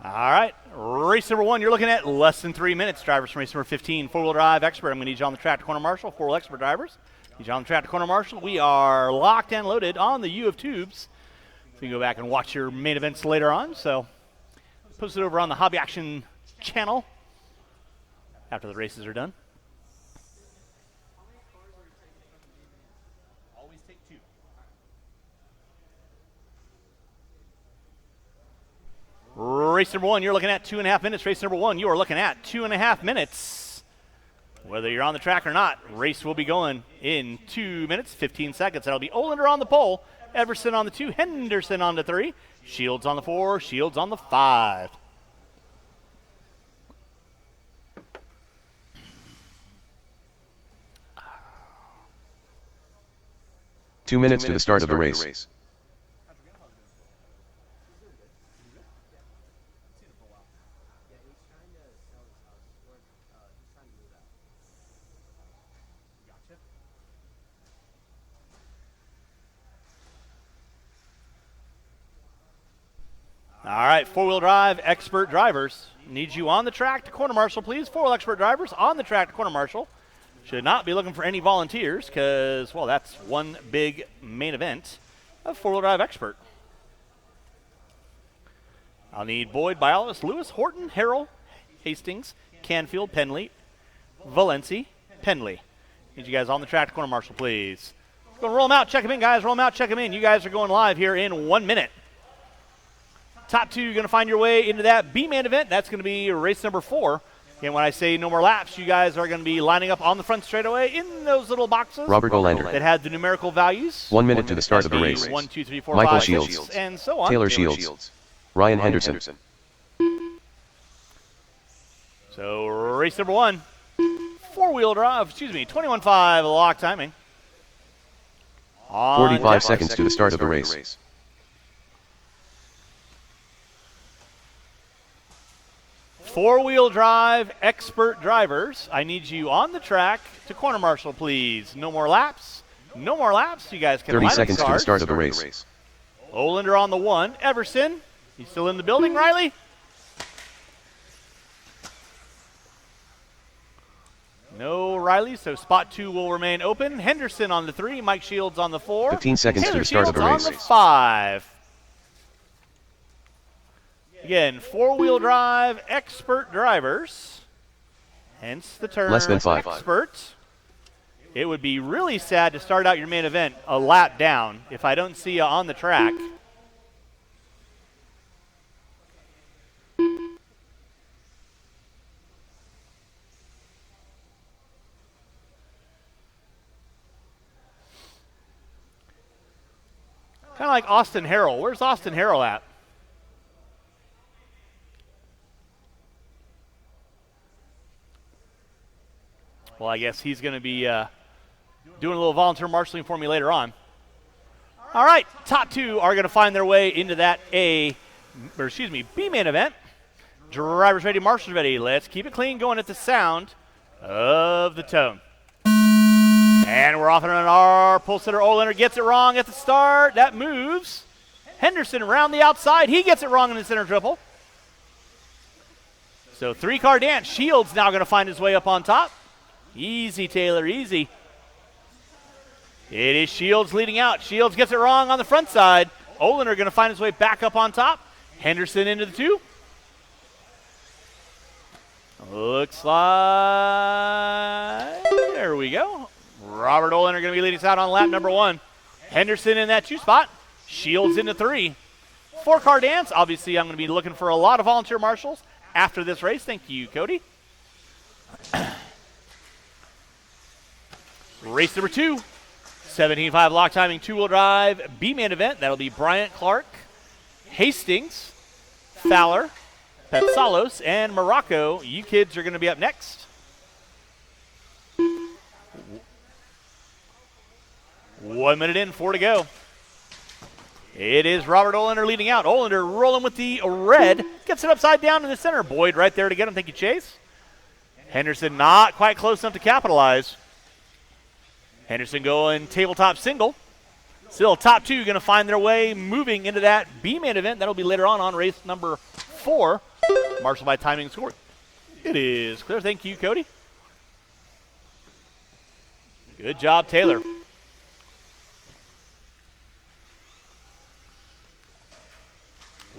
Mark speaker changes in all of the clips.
Speaker 1: All right, race number 1, you're looking at less than 3 minutes. Drivers from race number 15, four-wheel drive expert. I'm going to need you on the track to corner marshal. Four-wheel expert drivers. Need you on the track to corner marshal. We are locked and loaded on the U of Tubes. So you can go back and watch your main events later on. So post it over on the Hobby Action channel after the races are done. Always take 2. Race number 1, you're looking at 2.5 minutes. Race number 1, you are looking at 2.5 minutes. Whether you're on the track or not, race will be going in 2 minutes, 15 seconds. That'll be Olander on the pole, Everson on the 2, Henderson on the 3, Shields on the 4, Shields on the 5.
Speaker 2: Two minutes to the start of the race.
Speaker 1: All right, four-wheel drive expert drivers. Need you on the track to corner marshal, please. Four-wheel expert drivers on the track to corner marshal. Should not be looking for any volunteers because, well, that's one big main event of four-wheel drive expert. I'll need Boyd, Bialis, Lewis, Horton, Harrell, Hastings, Canfield, Penley, Valenci, Penley. Need you guys on the track to corner marshal, please. Go and roll them out, check them in, guys. Roll them out, check them in. You guys are going live here in 1 minute. Top 2, you're going to find your way into that B-man event. That's going to be race number 4. And when I say no more laps, you guys are going to be lining up on the front straightaway in those little boxes.
Speaker 2: Robert Olander.
Speaker 1: That had the numerical values.
Speaker 2: 1 minute to the start of the race.
Speaker 1: 1, 2, 3, 4,
Speaker 2: Michael
Speaker 1: 5,
Speaker 2: Shields.
Speaker 1: 6, and so on.
Speaker 2: Taylor Shields. Ryan Henderson.
Speaker 1: So race number 1, four-wheel drive, 21.5 lock timing.
Speaker 2: 45 seconds to the start of the race.
Speaker 1: Four-wheel drive expert drivers, I need you on the track to corner marshal, please. No more laps. No more laps. You guys can
Speaker 2: 30
Speaker 1: line up
Speaker 2: seconds to the
Speaker 1: cars.
Speaker 2: start of the race.
Speaker 1: Olander on the 1. Everson, he's still in the building. Riley? No Riley, so spot 2 will remain open. Henderson on the 3. Mike Shields on the 4.
Speaker 2: 15 seconds
Speaker 1: Taylor
Speaker 2: to the start of the
Speaker 1: Shields
Speaker 2: race.
Speaker 1: on the 5. Again, four-wheel drive expert drivers, hence the term
Speaker 2: Less than 5.
Speaker 1: expert. It would be really sad to start out your main event a lap down if I don't see you on the track. Kind of like Austin Harrell. Where's Austin Harrell at? Well, I guess he's going to be doing a little volunteer marshaling for me later on. All right, top 2 are going to find their way into that B-man event. Drivers ready, marshals ready. Let's keep it clean going at the sound of the tone. And we're off and on our pole sitter. Olander gets it wrong at the start. That moves. Henderson around the outside. He gets it wrong in the center triple. So 3-car dance. Shields now going to find his way up on top. Easy, Taylor, easy. It is Shields leading out. Shields gets it wrong on the front side. Olander going to find his way back up on top. Henderson into the 2. Looks like, there we go. Robert Olander going to be leading us out on lap number 1. Henderson in that 2 spot. Shields into 3. 4-car dance. Obviously, I'm going to be looking for a lot of volunteer marshals after this race. Thank you, Cody. Race number 2, 17.5 lock timing, 2-wheel drive, B-man event. That'll be Bryant Clark, Hastings, Fowler, Petsalos, and Morocco. You kids are going to be up next. 1 minute in, 4 to go. It is Robert Olander leading out. Olander rolling with the red. Gets it upside down in the center. Boyd right there to get him. Thank you, Chase. Henderson not quite close enough to capitalize. Henderson going tabletop single. Still top 2 going to find their way moving into that B-man event. That'll be later on race number 4. Marshall by timing and score. It is clear. Thank you, Cody. Good job, Taylor.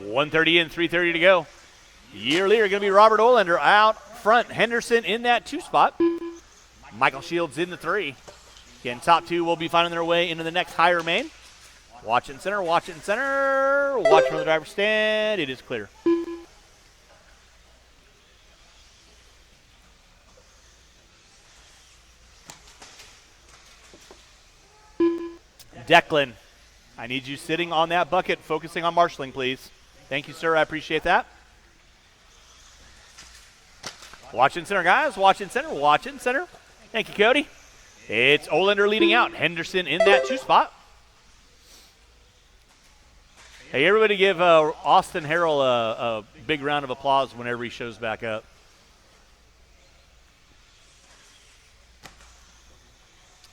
Speaker 1: .130 in, 3:30 to go. Year leader going to be Robert Olander out front. Henderson in that 2 spot. Michael Shields in the 3. Again, top 2 will be finding their way into the next higher main. Watch it in center, watch it in center. Watch from the driver's stand. It is clear. Declan, I need you sitting on that bucket, focusing on marshaling, please. Thank you, sir. I appreciate that. Watch in center, guys. Watch in center. Watch in center. Thank you, Cody. It's Olander leading out. Henderson in that 2 spot. Hey, everybody give Austin Harrell a big round of applause whenever he shows back up.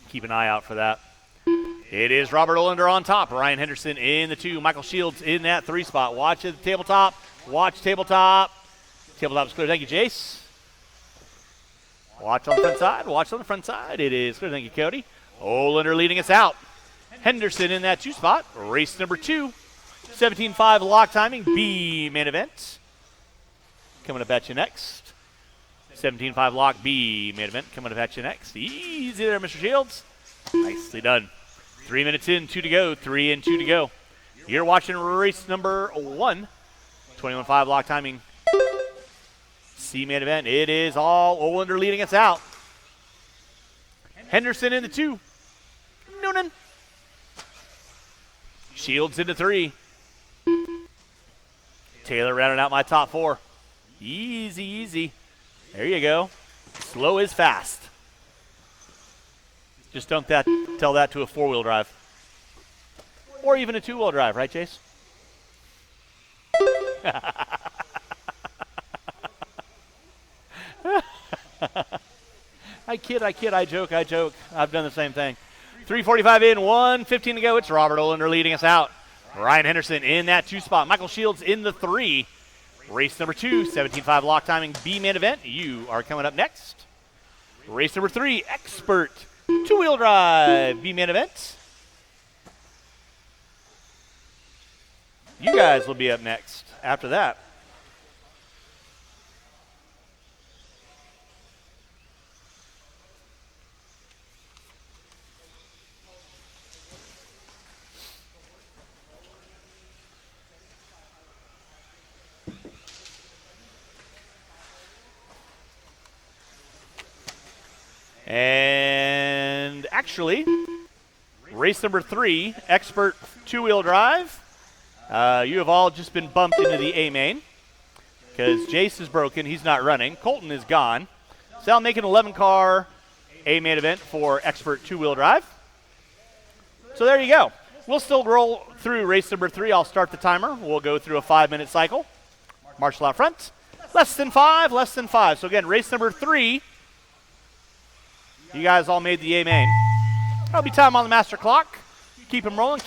Speaker 1: Keep an eye out for that. It is Robert Olander on top. Ryan Henderson in the 2. Michael Shields in that 3 spot. Watch at the tabletop. Watch tabletop. Tabletop is clear. Thank you, Jace. Watch on the front side. Watch on the front side. It is clear. Thank you, Cody. Olander leading us out. Henderson in that 2 spot. Race number 2. 17.5 lock timing. B main event. Coming up at you next. 17.5 lock B main event. Coming up at you next. Easy there, Mr. Shields. Nicely done. 3 minutes in, 2 to go. 3 and 2 to go. You're watching race number 1. 21.5 lock timing. C main event. It is all Olander leading us out. Henderson in the 2. Noonan. Shields into 3. Taylor rounding out my top 4. Easy, easy. There you go. Slow is fast. Just don't tell that to a 4-wheel drive. Or even a 2-wheel drive, right, Chase? I kid, I joke. I've done the same thing. 3:45 in, 1:15 to go. It's Robert Olander leading us out. Ryan Henderson in that 2 spot. Michael Shields in the 3. Race number 2, 17.5 lock timing B main event. You are coming up next. Race number 3, expert 2-wheel drive B main event. You guys will be up next after that. And actually, race number 3, expert 2-wheel drive. You have all just been bumped into the A main because Jace is broken. He's not running. Colton is gone. So I'll make an 11-car A main event for expert 2-wheel drive. So there you go. We'll still roll through race number 3. I'll start the timer. We'll go through a 5-minute cycle. Marshall out front. Less than 5. So again, race number 3. You guys all made the A main. That'll be time on the master clock. Keep him rolling.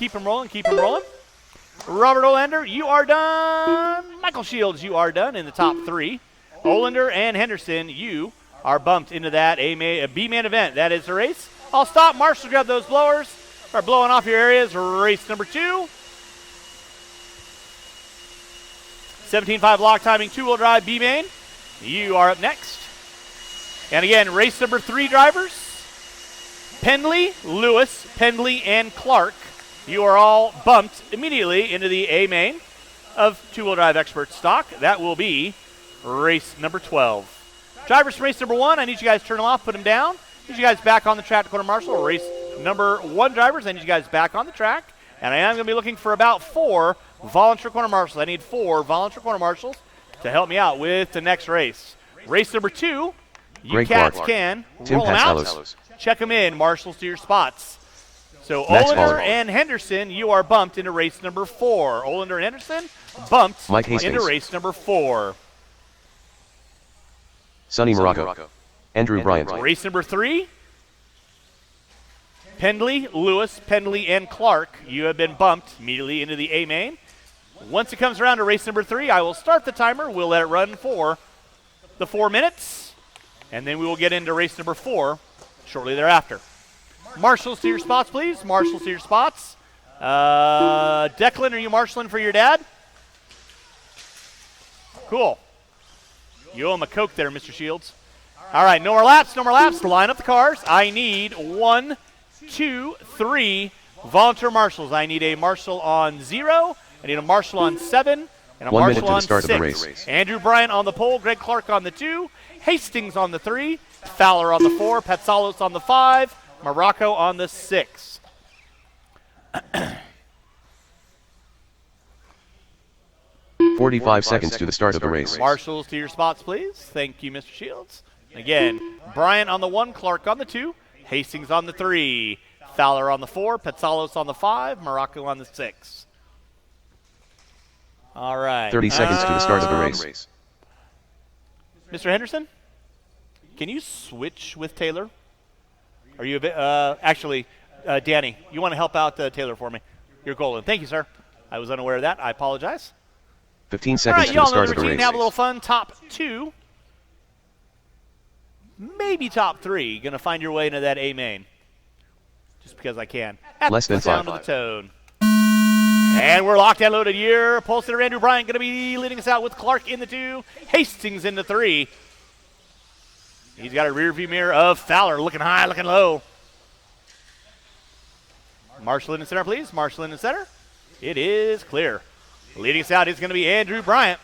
Speaker 1: Robert Olander, you are done. Michael Shields, you are done in the top 3. Olander and Henderson, you are bumped into that B main event. That is the race. I'll stop. Marshall, grab those blowers. Start blowing off your areas. Race number 2. 17.5 lock timing 2-wheel drive B main. You are up next. And again, race number 3 drivers, Pendley, Lewis, Pendley, and Clark. You are all bumped immediately into the A main of 2-wheel drive expert stock. That will be race number 12. Drivers from race number 1, I need you guys to turn them off, put them down. I need you guys back on the track to Corner Marshall. Race number 1 drivers, I need you guys back on the track. And I am going to be looking for about 4 volunteer corner marshals. I need 4 volunteer corner marshals to help me out with the next race. Race number 2. You
Speaker 2: Greg
Speaker 1: cats
Speaker 2: Clark.
Speaker 1: can
Speaker 2: Tim
Speaker 1: roll them out,
Speaker 2: Patsalos.
Speaker 1: check them in, marshals to your spots. So
Speaker 2: Max
Speaker 1: Olander
Speaker 2: Vollmer.
Speaker 1: and Henderson, you are bumped into race number 4. Olander and Henderson bumped
Speaker 2: Mike Hastings.
Speaker 1: into race number 4.
Speaker 2: Sonny Morocco. Andrew Bryant.
Speaker 1: Race number 3. Pendley, Lewis, Pendley, and Clark, you have been bumped immediately into the A main. Once it comes around to race number 3, I will start the timer. We'll let it run for the 4 minutes, and then we will get into race number 4 shortly thereafter. Marshals to your spots, please. Marshals to your spots. Declan, are you marshaling for your dad? Cool. You owe him a Coke there, Mr. Shields. All right, no more laps, no more laps. Line up the cars. I need 1, 2, 3 volunteer marshals. I need a marshal on 0. I need a marshal on 7. And a
Speaker 2: 1 minute
Speaker 1: marshal
Speaker 2: to the
Speaker 1: on
Speaker 2: start
Speaker 1: 6.
Speaker 2: of the race.
Speaker 1: Andrew Bryant on the pole, Greg Clark on the 2, Hastings on the 3, Fowler on the 4, Patsalos on the 5, Morocco on the 6.
Speaker 2: 45 seconds to the start of the race.
Speaker 1: Marshals to your spots, please. Thank you, Mr. Shields. Again, Bryant on the 1, Clark on the 2, Hastings on the 3, Fowler on the 4, Patsalos on the 5, Morocco on the 6. All right.
Speaker 2: 30 seconds to the start of the race.
Speaker 1: Mr. Henderson, can you switch with Taylor? Are you a bit, actually, Danny, you want to help out Taylor for me? You're golden. Thank you, sir. I was unaware of that. I apologize.
Speaker 2: 15
Speaker 1: All
Speaker 2: seconds
Speaker 1: right,
Speaker 2: to
Speaker 1: y'all
Speaker 2: the
Speaker 1: know
Speaker 2: start
Speaker 1: the
Speaker 2: of the
Speaker 1: routine.
Speaker 2: race.
Speaker 1: Have a little fun. Top 2, maybe top 3. Going to find your way into that A main, just because I can. At
Speaker 2: Less than
Speaker 1: the sound
Speaker 2: 5.
Speaker 1: of the tone. And we're locked and loaded here. Pole sitter Andrew Bryant going to be leading us out with Clark in the 2, Hastings in the 3. He's got a rear view mirror of Fowler looking high, looking low. Marshall in the center, please. Marshall in the center. It is clear. Leading us out is going to be Andrew Bryant.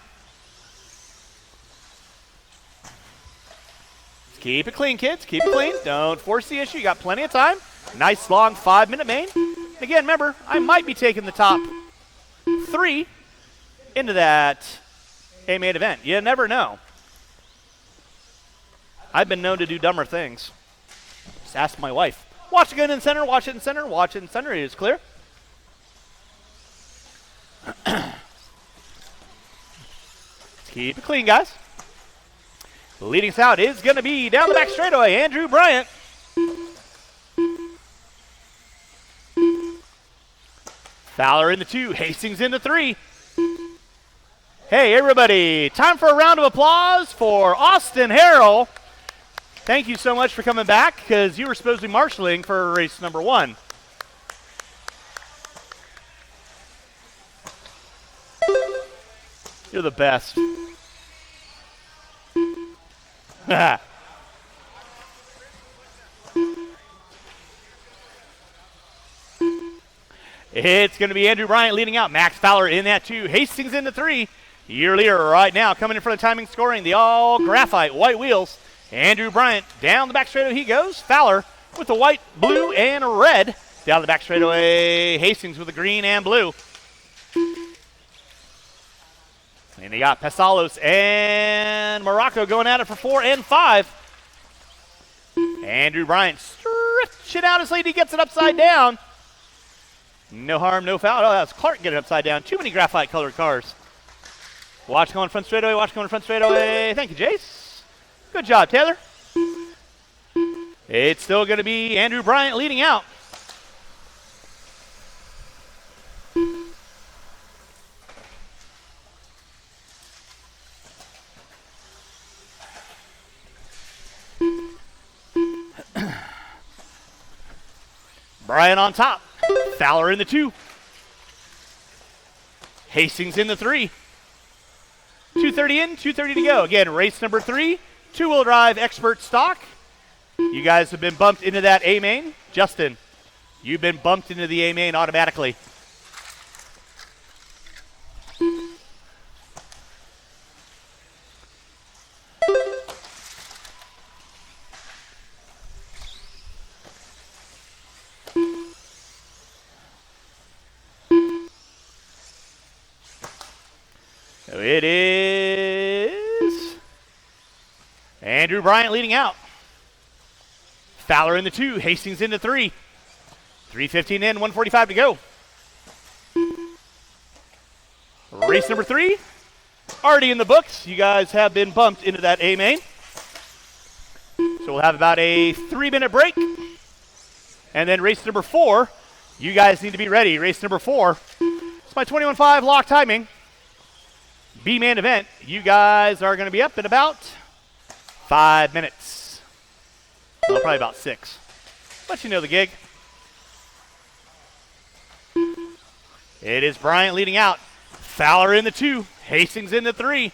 Speaker 1: Keep it clean, kids. Keep it clean. Don't force the issue. You got plenty of time. Nice long 5-minute main. Again, remember, I might be taking the top 3 into that A main event. You never know. I've been known to do dumber things. Just ask my wife. Watch it in center, watch it in center, watch it in center. It is clear. Keep it clean, guys. Leading us out is going to be down the back straightaway, Andrew Bryant. Fowler in the 2, Hastings in the 3. Hey, everybody, time for a round of applause for Austin Harrell. Thank you so much for coming back, because you were supposed to be marshaling for race number 1. You're the best. It's going to be Andrew Bryant leading out. Max Fowler in that 2. Hastings in the 3. Year leader right now coming in front of timing scoring. The all graphite white wheels. Andrew Bryant down the back straightaway he goes. Fowler with the white, blue, and red. Down the back straightaway, Hastings with the green and blue. And they got Pesalos and Morocco going at it for 4 and 5. Andrew Bryant stretching out his lead. He gets it upside down. No harm, no foul. Oh, that's Clark getting upside down. Too many graphite colored cars. Watch going front straightaway, watch going front straightaway. Thank you, Jace. Good job, Taylor. It's still going to be Andrew Bryant leading out. Bryant on top. Fowler in the 2. Hastings in the 3. 2:30 in, 2:30 to go. Again, race number 3, two-wheel drive expert stock. You guys have been bumped into that A main. Justin, you've been bumped into the A main automatically. So it is Andrew Bryant leading out. Fowler in the 2, Hastings in the 3. 3:15 in, 1:45 to go. Race number 3, already in the books. You guys have been bumped into that A main. So we'll have about a 3-minute break. And then race number 4, you guys need to be ready. Race number 4 is my 21.5 lock timing. B-main event. You guys are going to be up in about 5 minutes. Well, probably about 6. But you know the gig. It is Bryant leading out. Fowler in the 2. Hastings in the 3.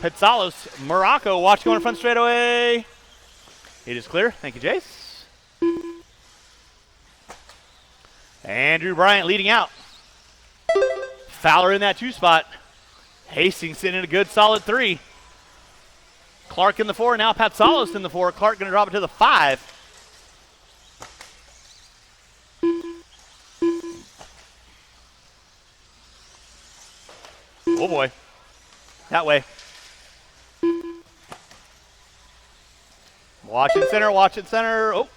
Speaker 1: Petsalos, Morocco, watch going in front straightaway. It is clear. Thank you, Jace. Andrew Bryant leading out. Fowler in that 2 spot. Hastings sitting in a good solid 3. Clark in the 4. Now Petsalos in the 4. Clark going to drop it to the 5. Oh boy. That way. Watch it center, watch it center. Oh.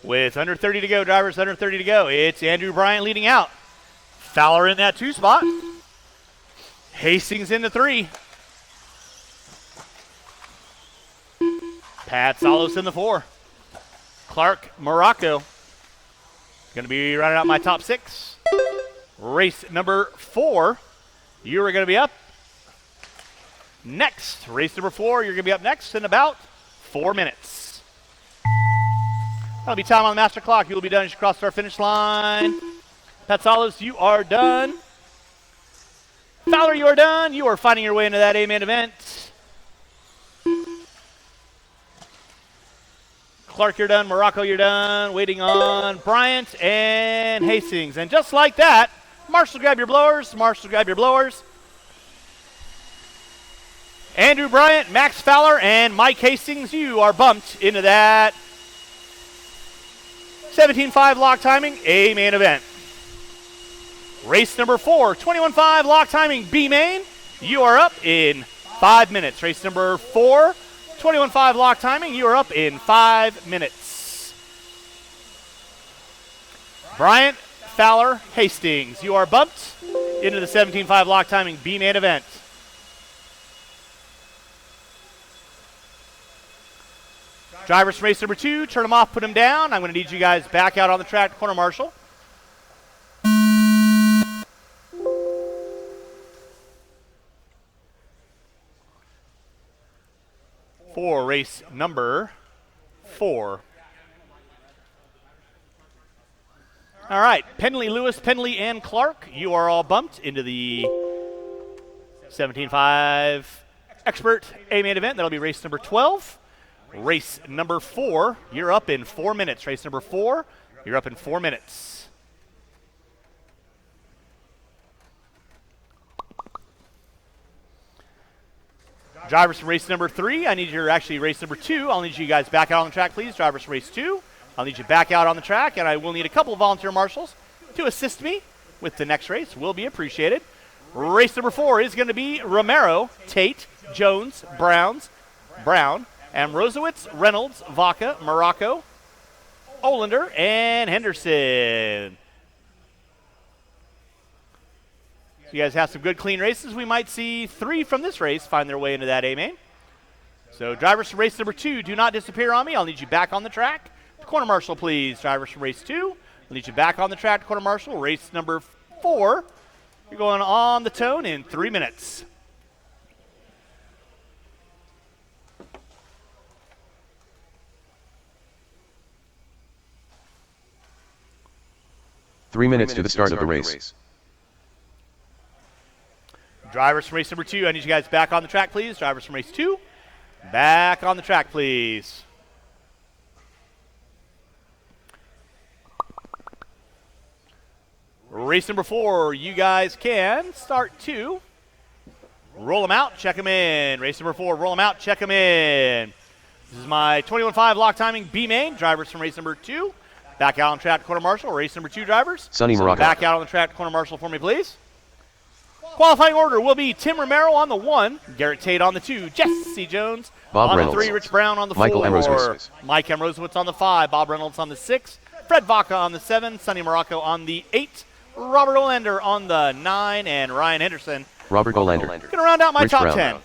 Speaker 1: With under 30 to go, drivers under 30 to go. It's Andrew Bryant leading out. Fowler in that 2 spot. Hastings in the 3. Petsalos in the 4. Clark, Morocco. Going to be running out my top 6. Race number 4. You are going to be up next. Race number 4, you're going to be up next in about 4 minutes. That'll be time on the master clock. You'll be done as you cross our finish line. Petsalos, you are done. Fowler, you are done. You are finding your way into that A-main event. Clark, you're done. Morocco, you're done. Waiting on Bryant and Hastings. And just like that, Marshall, grab your blowers. Marshall, grab your blowers. Andrew Bryant, Max Fowler, and Mike Hastings, you are bumped into that 17.5 lock timing A-main event. Race number 4, 21.5 lock timing B-main. You are up in 5 minutes. Race number 4, 21.5 lock timing. You are up in 5 minutes. Bryant, Fowler, Hastings, you are bumped into the 17.5 lock timing B-main event. Drivers from race number 2, turn them off, put them down. I'm going to need you guys back out on the track to corner marshal. For race number 4. All right, Penley, Lewis, Penley, and Clark, you are all bumped into the 17.5 expert A-main event. That'll be race number 12. Race number 4, you're up in 4 minutes. Race number 4, you're up in 4 minutes. Drivers from race number 3, I need you to actually race number 2. I'll need you guys back out on the track, please. Drivers from race 2, I'll need you back out on the track, and I will need a couple of volunteer marshals to assist me with the next race. Will be appreciated. Race number 4 is going to be Romero, Tate, Jones, Brown, Amrozowitz, Reynolds, Vaca, Morocco, Olander, and Henderson. So you guys have some good, clean races. We might see 3 from this race find their way into that A-main. So drivers from race number 2, do not disappear on me. I'll need you back on the track. Corner marshal, please. Drivers from race 2, I'll need you back on the track. Corner marshal. Race number 4, you're going on the tone in 3 minutes.
Speaker 2: Three minutes to the start of the race.
Speaker 1: Drivers from race number 2, I need you guys back on the track, please. Drivers from race 2, back on the track, please. Race number 4, you guys can start to roll them out, check them in. Race number 4, roll them out, check them in. This is my 21.5 lock timing B-main. Drivers from race number 2, back out on track to corner marshal. Race number 2 drivers.
Speaker 2: Sonny Morocco.
Speaker 1: Back out on the track to corner marshal for me, please. Qualifying order will be Tim Romero on the 1, Garrett Tate on the 2, Jesse Jones
Speaker 2: Bob
Speaker 1: on
Speaker 2: Reynolds.
Speaker 1: the 3, Rich Brown on the 4,
Speaker 2: Michael Amrozowitz.
Speaker 1: Mike Amrozowitz on the 5, Bob Reynolds on the 6, Fred Vaca on the 7, Sonny Morocco on the 8, Robert Olander on the 9, and Ryan Henderson.
Speaker 2: Robert Olander.
Speaker 1: Going to round out my top 10.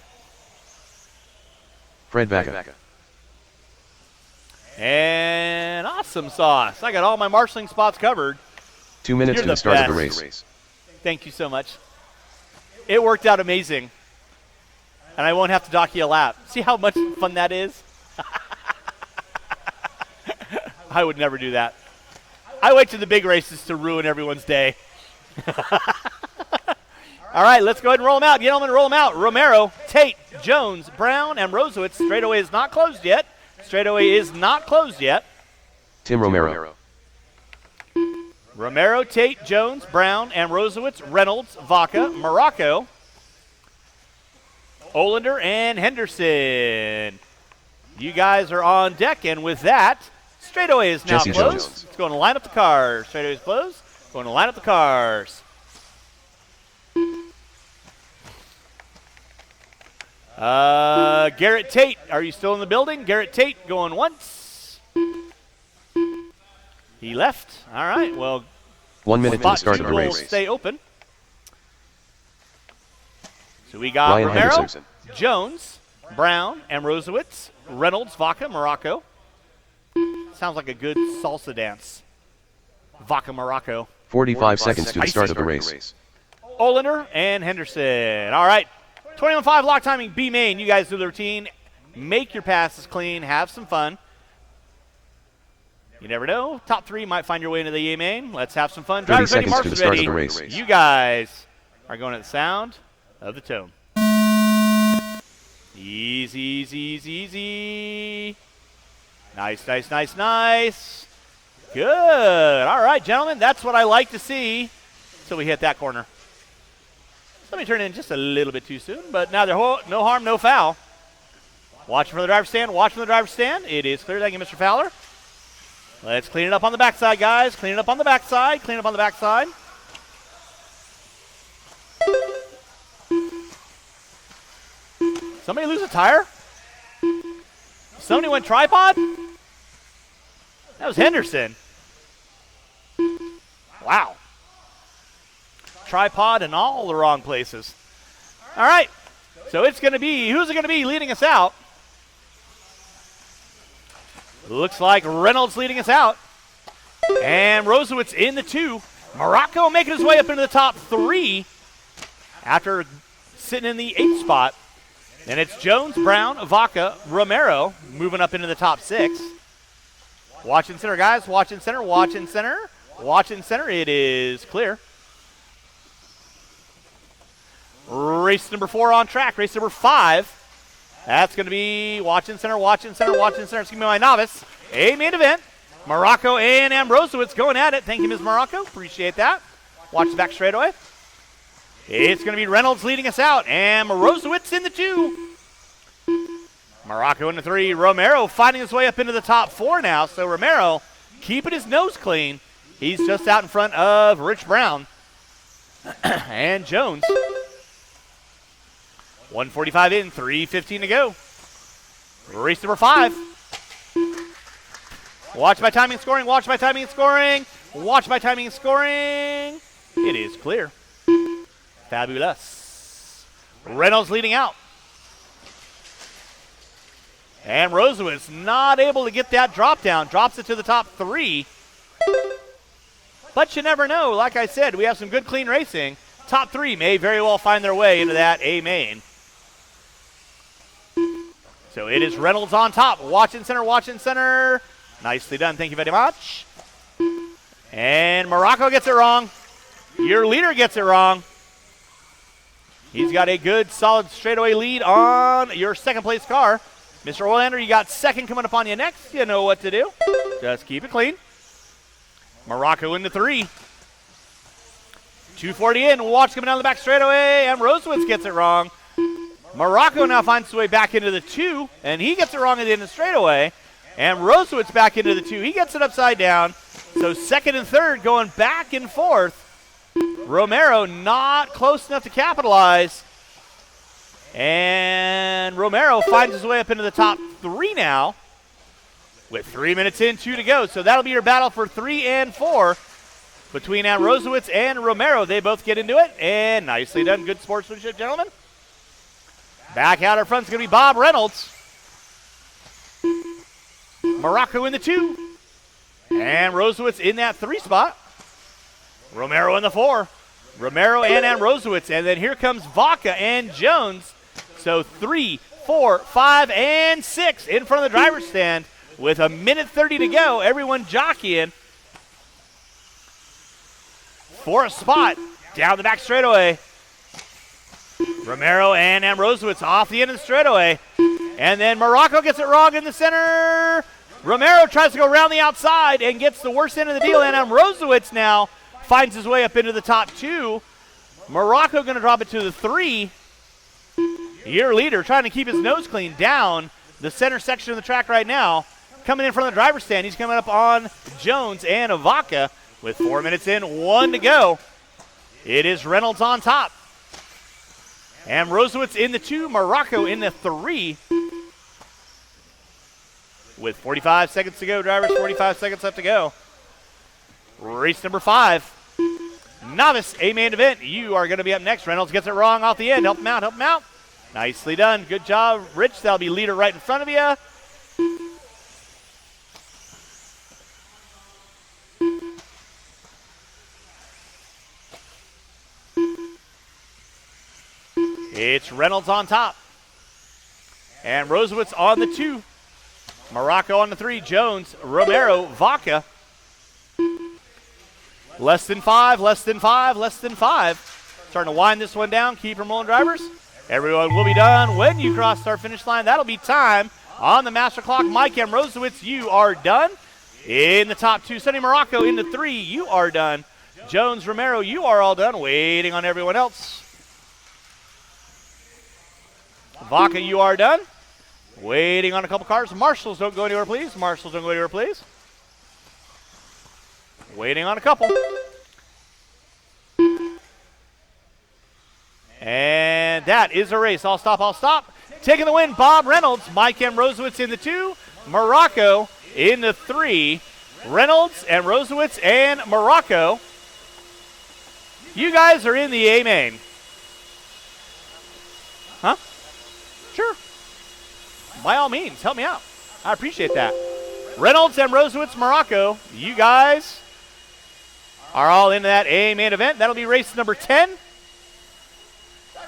Speaker 2: Fred Vaca.
Speaker 1: And awesome sauce. I got all my marshalling spots covered.
Speaker 2: 2 minutes
Speaker 1: You're
Speaker 2: to the
Speaker 1: the
Speaker 2: start of the
Speaker 1: best.
Speaker 2: race.
Speaker 1: Thank you so much. It worked out amazing. And I won't have to dock you a lap. See how much fun that is? I would never do that. I wait to the big races to ruin everyone's day. All right, let's go ahead and roll them out. Gentlemen, roll them out. Romero, Tate, Jones, Brown, and Rosewitz. Straightaway is not closed yet. Straightaway is not closed yet.
Speaker 2: Tim Romero.
Speaker 1: Romero, Tate, Jones, Brown, and Rosewitz, Reynolds, Vaca, Morocco, Olander, and Henderson. You guys are on deck, and with that, straightaway is now
Speaker 2: Jesse
Speaker 1: closed.
Speaker 2: Jones.
Speaker 1: It's going to line up the cars. Straightaway is closed. Going to line up the cars. Garrett Tate, are you still in the building? Garrett Tate going once. He left. All right, well,
Speaker 2: 1 minute to the
Speaker 1: spot
Speaker 2: start
Speaker 1: 2
Speaker 2: of the
Speaker 1: will
Speaker 2: race.
Speaker 1: stay open. So we got
Speaker 2: Ryan
Speaker 1: Romero,
Speaker 2: Henderson.
Speaker 1: Jones, Brown, and Rosewitz, Reynolds, Vaca, Morocco. Sounds like a good salsa dance. Vaca, Morocco.
Speaker 2: 45 seconds to the
Speaker 1: Spicy.
Speaker 2: start of the race.
Speaker 1: Olander and Henderson. All right. 21-5 lock timing, B main. You guys do the routine. Make your passes clean. Have some fun. You never know. Top 3 might find your way into the A main. Let's have some fun.
Speaker 2: 30
Speaker 1: Drivers ready,
Speaker 2: seconds to the
Speaker 1: marshals
Speaker 2: start of
Speaker 1: ready.
Speaker 2: the race.
Speaker 1: You guys are going at the sound of the tone. Easy, easy, easy, easy. Nice, nice, nice, nice. Good. All right, gentlemen. That's what I like to see. So we hit that corner. Let me turn in just a little bit too soon, but now no harm, no foul. Watching from the driver's stand, watching from the driver's stand. It is clear. Thank you, Mr. Fowler. Let's clean it up on the backside, guys. Clean it up on the backside. Clean it up on the backside. Somebody lose a tire? Somebody went tripod? That was Henderson. Wow. Tripod in all the wrong places. All right. So it's going to be, who's it going to be leading us out? Looks like Reynolds leading us out. And Rosewitz in the 2. Morocco making his way up into the top 3 after sitting in the 8th spot. And it's Jones, Brown, Vaca, Romero moving up into the top 6. Watch in center, guys. Watch in center. Watch in center. Watch in center. It is clear. Race number 4 on track. Race number 5. That's going to be watch in center, watch in center, watch in center. It's going to be my novice. A main event. Morocco and Ambrosewitz going at it. Thank you, Ms. Morocco. Appreciate that. Watch the back straightaway. It's going to be Reynolds leading us out. And Ambrosewitz in the 2. Morocco in the 3. Romero fighting his way up into the top 4 now. So Romero keeping his nose clean. He's just out in front of Rich Brown and Jones. 145 in, 3:15 to go. Race number 5. Watch my timing and scoring, watch my timing and scoring, watch my timing and scoring. It is clear. Fabulous. Reynolds leading out. And Rosewitz not able to get that drop down. Drops it to the top 3. But you never know. Like I said, we have some good clean racing. Top 3 may very well find their way into that A main. So it is Reynolds on top. Watch in center, watch in center. Nicely done. Thank you very much. And Morocco gets it wrong. Your leader gets it wrong. He's got a good, solid straightaway lead on your second place car. Mr. Olander, you got second coming up on you next. You know what to do. Just keep it clean. Morocco into 3. 240 in. Watch coming down the back straightaway. And Rosewitz gets it wrong. Morocco now finds his way back into the 2. And he gets it wrong at the end of the straightaway. And Rosewitz back into the 2. He gets it upside down. So second and third going back and forth. Romero not close enough to capitalize. And Romero finds his way up into the top 3 now. With 3 minutes in, 2 to go. So that'll be your battle for 3 and 4 between Rosewitz and Romero. They both get into it. And nicely done. Good sportsmanship, gentlemen. Back out in front is going to be Bob Reynolds. Morocco in the 2. And Rosewitz in that 3 spot. Romero in the 4. Romero and Rosewitz. And then here comes Vaca and Jones. So 3, 4, 5, and 6 in front of the driver's stand with a minute 30 to go. Everyone jockeying for a spot down the back straightaway. Romero and Rosewitz off the end of the straightaway. And then Morocco gets it wrong in the center. Romero tries to go around the outside and gets the worst end of the deal. And Rosewitz now finds his way up into the top 2. Morocco going to drop it to the 3. Year leader trying to keep his nose clean down the center section of the track right now. Coming in front of the driver's stand. He's coming up on Jones and Vaca with 4 minutes in, 1 to go. It is Reynolds on top. And Rosewitz in the 2, Morocco in the 3. With 45 seconds to go, drivers, 45 seconds left to go. Race number 5. Novice A-main event. You are going to be up next. Reynolds gets it wrong off the end. Help him out, help him out. Nicely done. Good job, Rich. That'll be leader right in front of you. It's Reynolds on top. And Rosewitz on the 2. Morocco on the 3. Jones, Romero, Vaca. Less than 5, less than 5, less than 5. Starting to wind this one down. Keep them rolling, drivers. Everyone will be done when you cross our finish line. That'll be time on the master clock. Mike and Rosewitz, you are done. In the top 2, Sonny Morocco in the 3, you are done. Jones, Romero, you are all done. Waiting on everyone else. Vaca, you are done. Waiting on a couple cars. Marshals, don't go anywhere, please. Marshals, don't go anywhere, please. Waiting on a couple. And that is a race. I'll stop, I'll stop. Taking the win, Bob Reynolds. Mike M. Rosewitz in the 2. Morocco in the 3. Reynolds and Rosewitz and Morocco. You guys are in the A-main. Huh? Sure. By all means, help me out. I appreciate that. Reynolds and Rosewitz, Morocco. You guys are all into that A-main event. That'll be race number 10.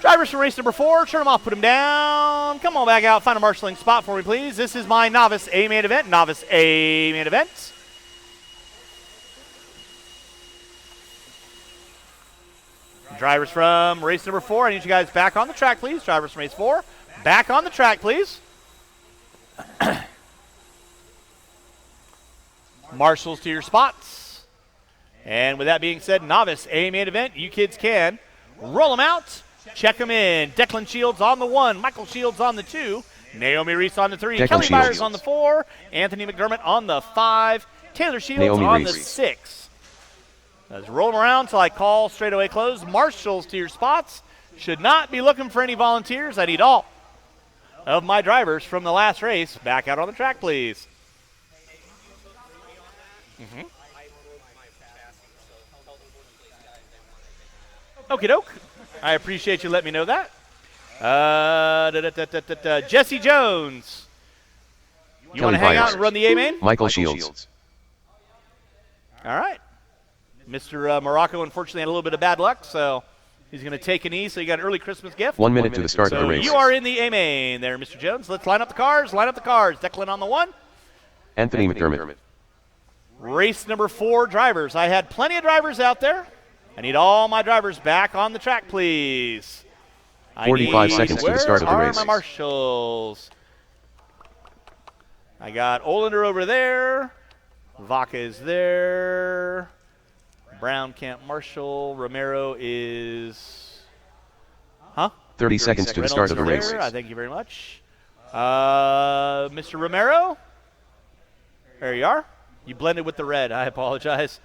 Speaker 1: Drivers from race number 4, turn them off, put them down. Come on back out, find a marshalling spot for me, please. This is my novice A-main event. Novice A-main event. Drivers from race number 4, I need you guys back on the track, please. Drivers from race 4, back on the track, please. Marshals to your spots. And with that being said, novice A-main event, you kids can roll them out. Check them in. Declan Shields on the 1. Michael Shields on the 2. Naomi Reese on the 3.
Speaker 2: Declan
Speaker 1: Kelly
Speaker 2: Shields.
Speaker 1: Byers on the 4. Anthony McDermott on the 5. Taylor Shields
Speaker 2: Naomi
Speaker 1: on
Speaker 2: Reese.
Speaker 1: the 6. Let's roll them around till I call straightaway close. Marshals to your spots. Should not be looking for any volunteers. I need all of my drivers from the last race back out on the track, please. Okie doke. I appreciate you letting me know that. Jesse Jones. You want to hang out and run the A-main?
Speaker 2: Michael Shields.
Speaker 1: All right. Mr. Morocco unfortunately had a little bit of bad luck, so he's going to take an E, so you got an early Christmas gift.
Speaker 2: 1 minute to the start of the
Speaker 1: So
Speaker 2: race.
Speaker 1: you are in the A-main there, Mr. Jones. Let's line up the cars. Line up the cars. Declan on the 1.
Speaker 2: Anthony McDermott.
Speaker 1: Race number 4 drivers. I had plenty of drivers out there. I need all my drivers back on the track, please.
Speaker 2: 45 seconds to the start of the
Speaker 1: Where
Speaker 2: race.
Speaker 1: are my marshals? I got Olander over there. Vaca is there. Brown can't marshal. Romero is... Huh?
Speaker 2: 30 seconds to the start of the race.
Speaker 1: Thank you very much. Mr. Romero? There you are. You blended with the red. I apologize.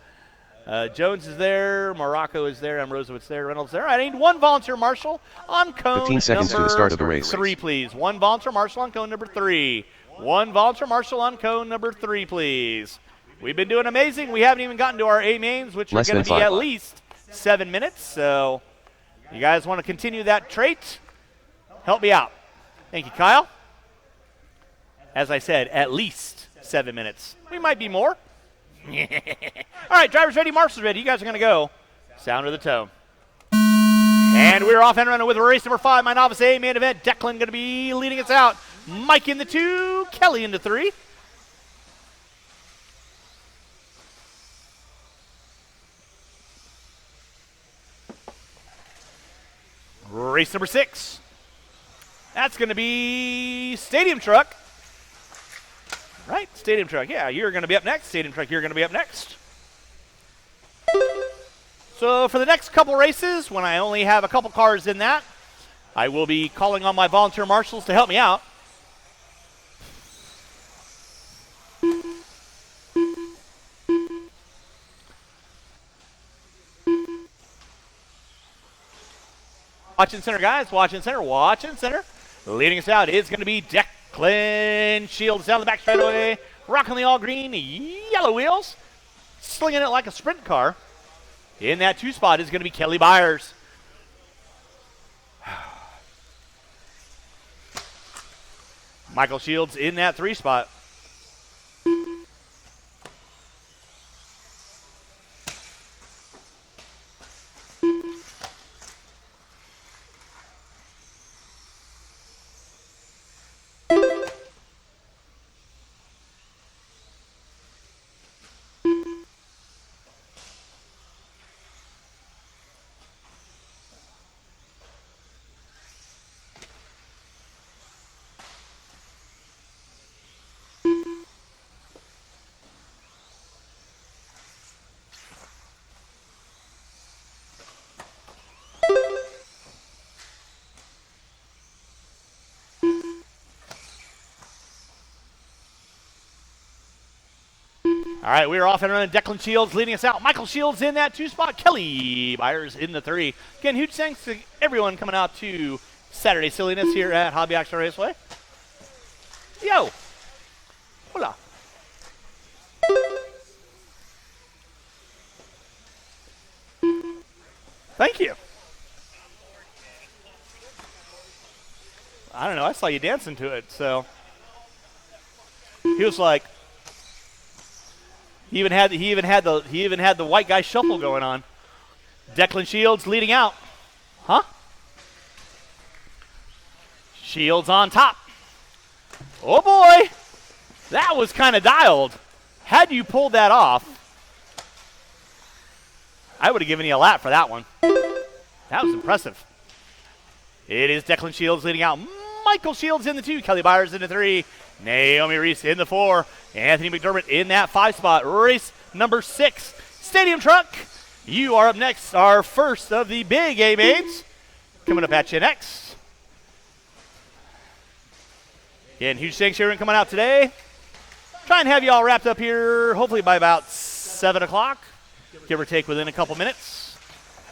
Speaker 1: Jones is there. Morocco is there. Rosewitz there. Reynolds there. I need 1 volunteer marshal on cone
Speaker 2: 15 seconds to the start of the race.
Speaker 1: 3, please. 1 volunteer marshal on cone number 3. 1 volunteer marshal on cone number 3, please. We've been doing amazing. We haven't even gotten to our A-mains, which
Speaker 2: Less
Speaker 1: are going
Speaker 2: than
Speaker 1: to be
Speaker 2: 5.
Speaker 1: at least 7 minutes. So you guys want to continue that trait? Help me out. Thank you, Kyle. As I said, at least 7 minutes. We might be more. All right, drivers ready, marshals ready. You guys are going to go. Sound of the tone. And we're off and running with race number 5, my novice A main event. Declan going to be leading us out. Mike in the 2, Kelly in the 3. Race number 6. That's going to be Stadium Truck. Right? Stadium Truck. Yeah, you're going to be up next. Stadium Truck, you're going to be up next. So for the next couple races, when I only have a couple cars in that, I will be calling on my volunteer marshals to help me out. Watching center, guys. Watching center. Watching center. Leading us out is going to be Declan Shields down the back straightaway. Rocking the all green yellow wheels. Slinging it like a sprint car. In that 2 spot is going to be Kelly Byers. Michael Shields in that 3 spot. All right, we're off and running. Declan Shields leading us out. Michael Shields in that 2 spot. Kelly Byers in the 3. Again, huge thanks to everyone coming out to Saturday Silliness here at Hobby Action Raceway. Yo. Hola. Thank you. I don't know. I saw you dancing to it, so. He was like, He even had the white guy shuffle going on. Declan Shields leading out. Huh? Shields on top. Oh boy. That was kind of dialed. Had you pulled that off, I would have given you a lap for that one. That was impressive. It is Declan Shields leading out. Michael Shields in the 2. Kelly Byers in the 3. Naomi Reese in the 4. Anthony McDermott in that 5 spot. Race number 6. Stadium Truck, you are up next. Our first of the big A-mains. Coming up at you next. Again, huge thanks everyone coming out today. Try and have you all wrapped up here hopefully by about 7 o'clock. Give or take within a couple minutes.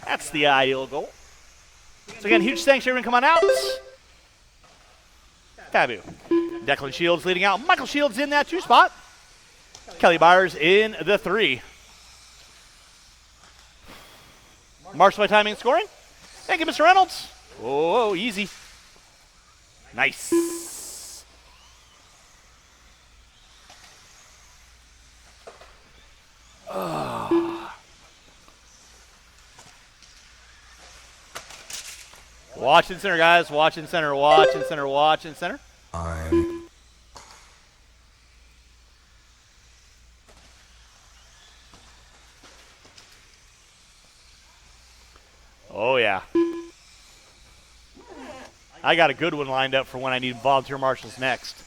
Speaker 1: That's the ideal goal. So again, huge thanks everyone coming out. Taboo. Declan Shields leading out. Michael Shields in that 2 spot. Kelly Byers in the 3. Marshal by timing and scoring. Thank you, Mr. Reynolds. Oh, easy. Nice. Watching center, guys. Watching center, watching center, watching center. Oh, yeah. I got a good one lined up for when I need volunteer marshals next.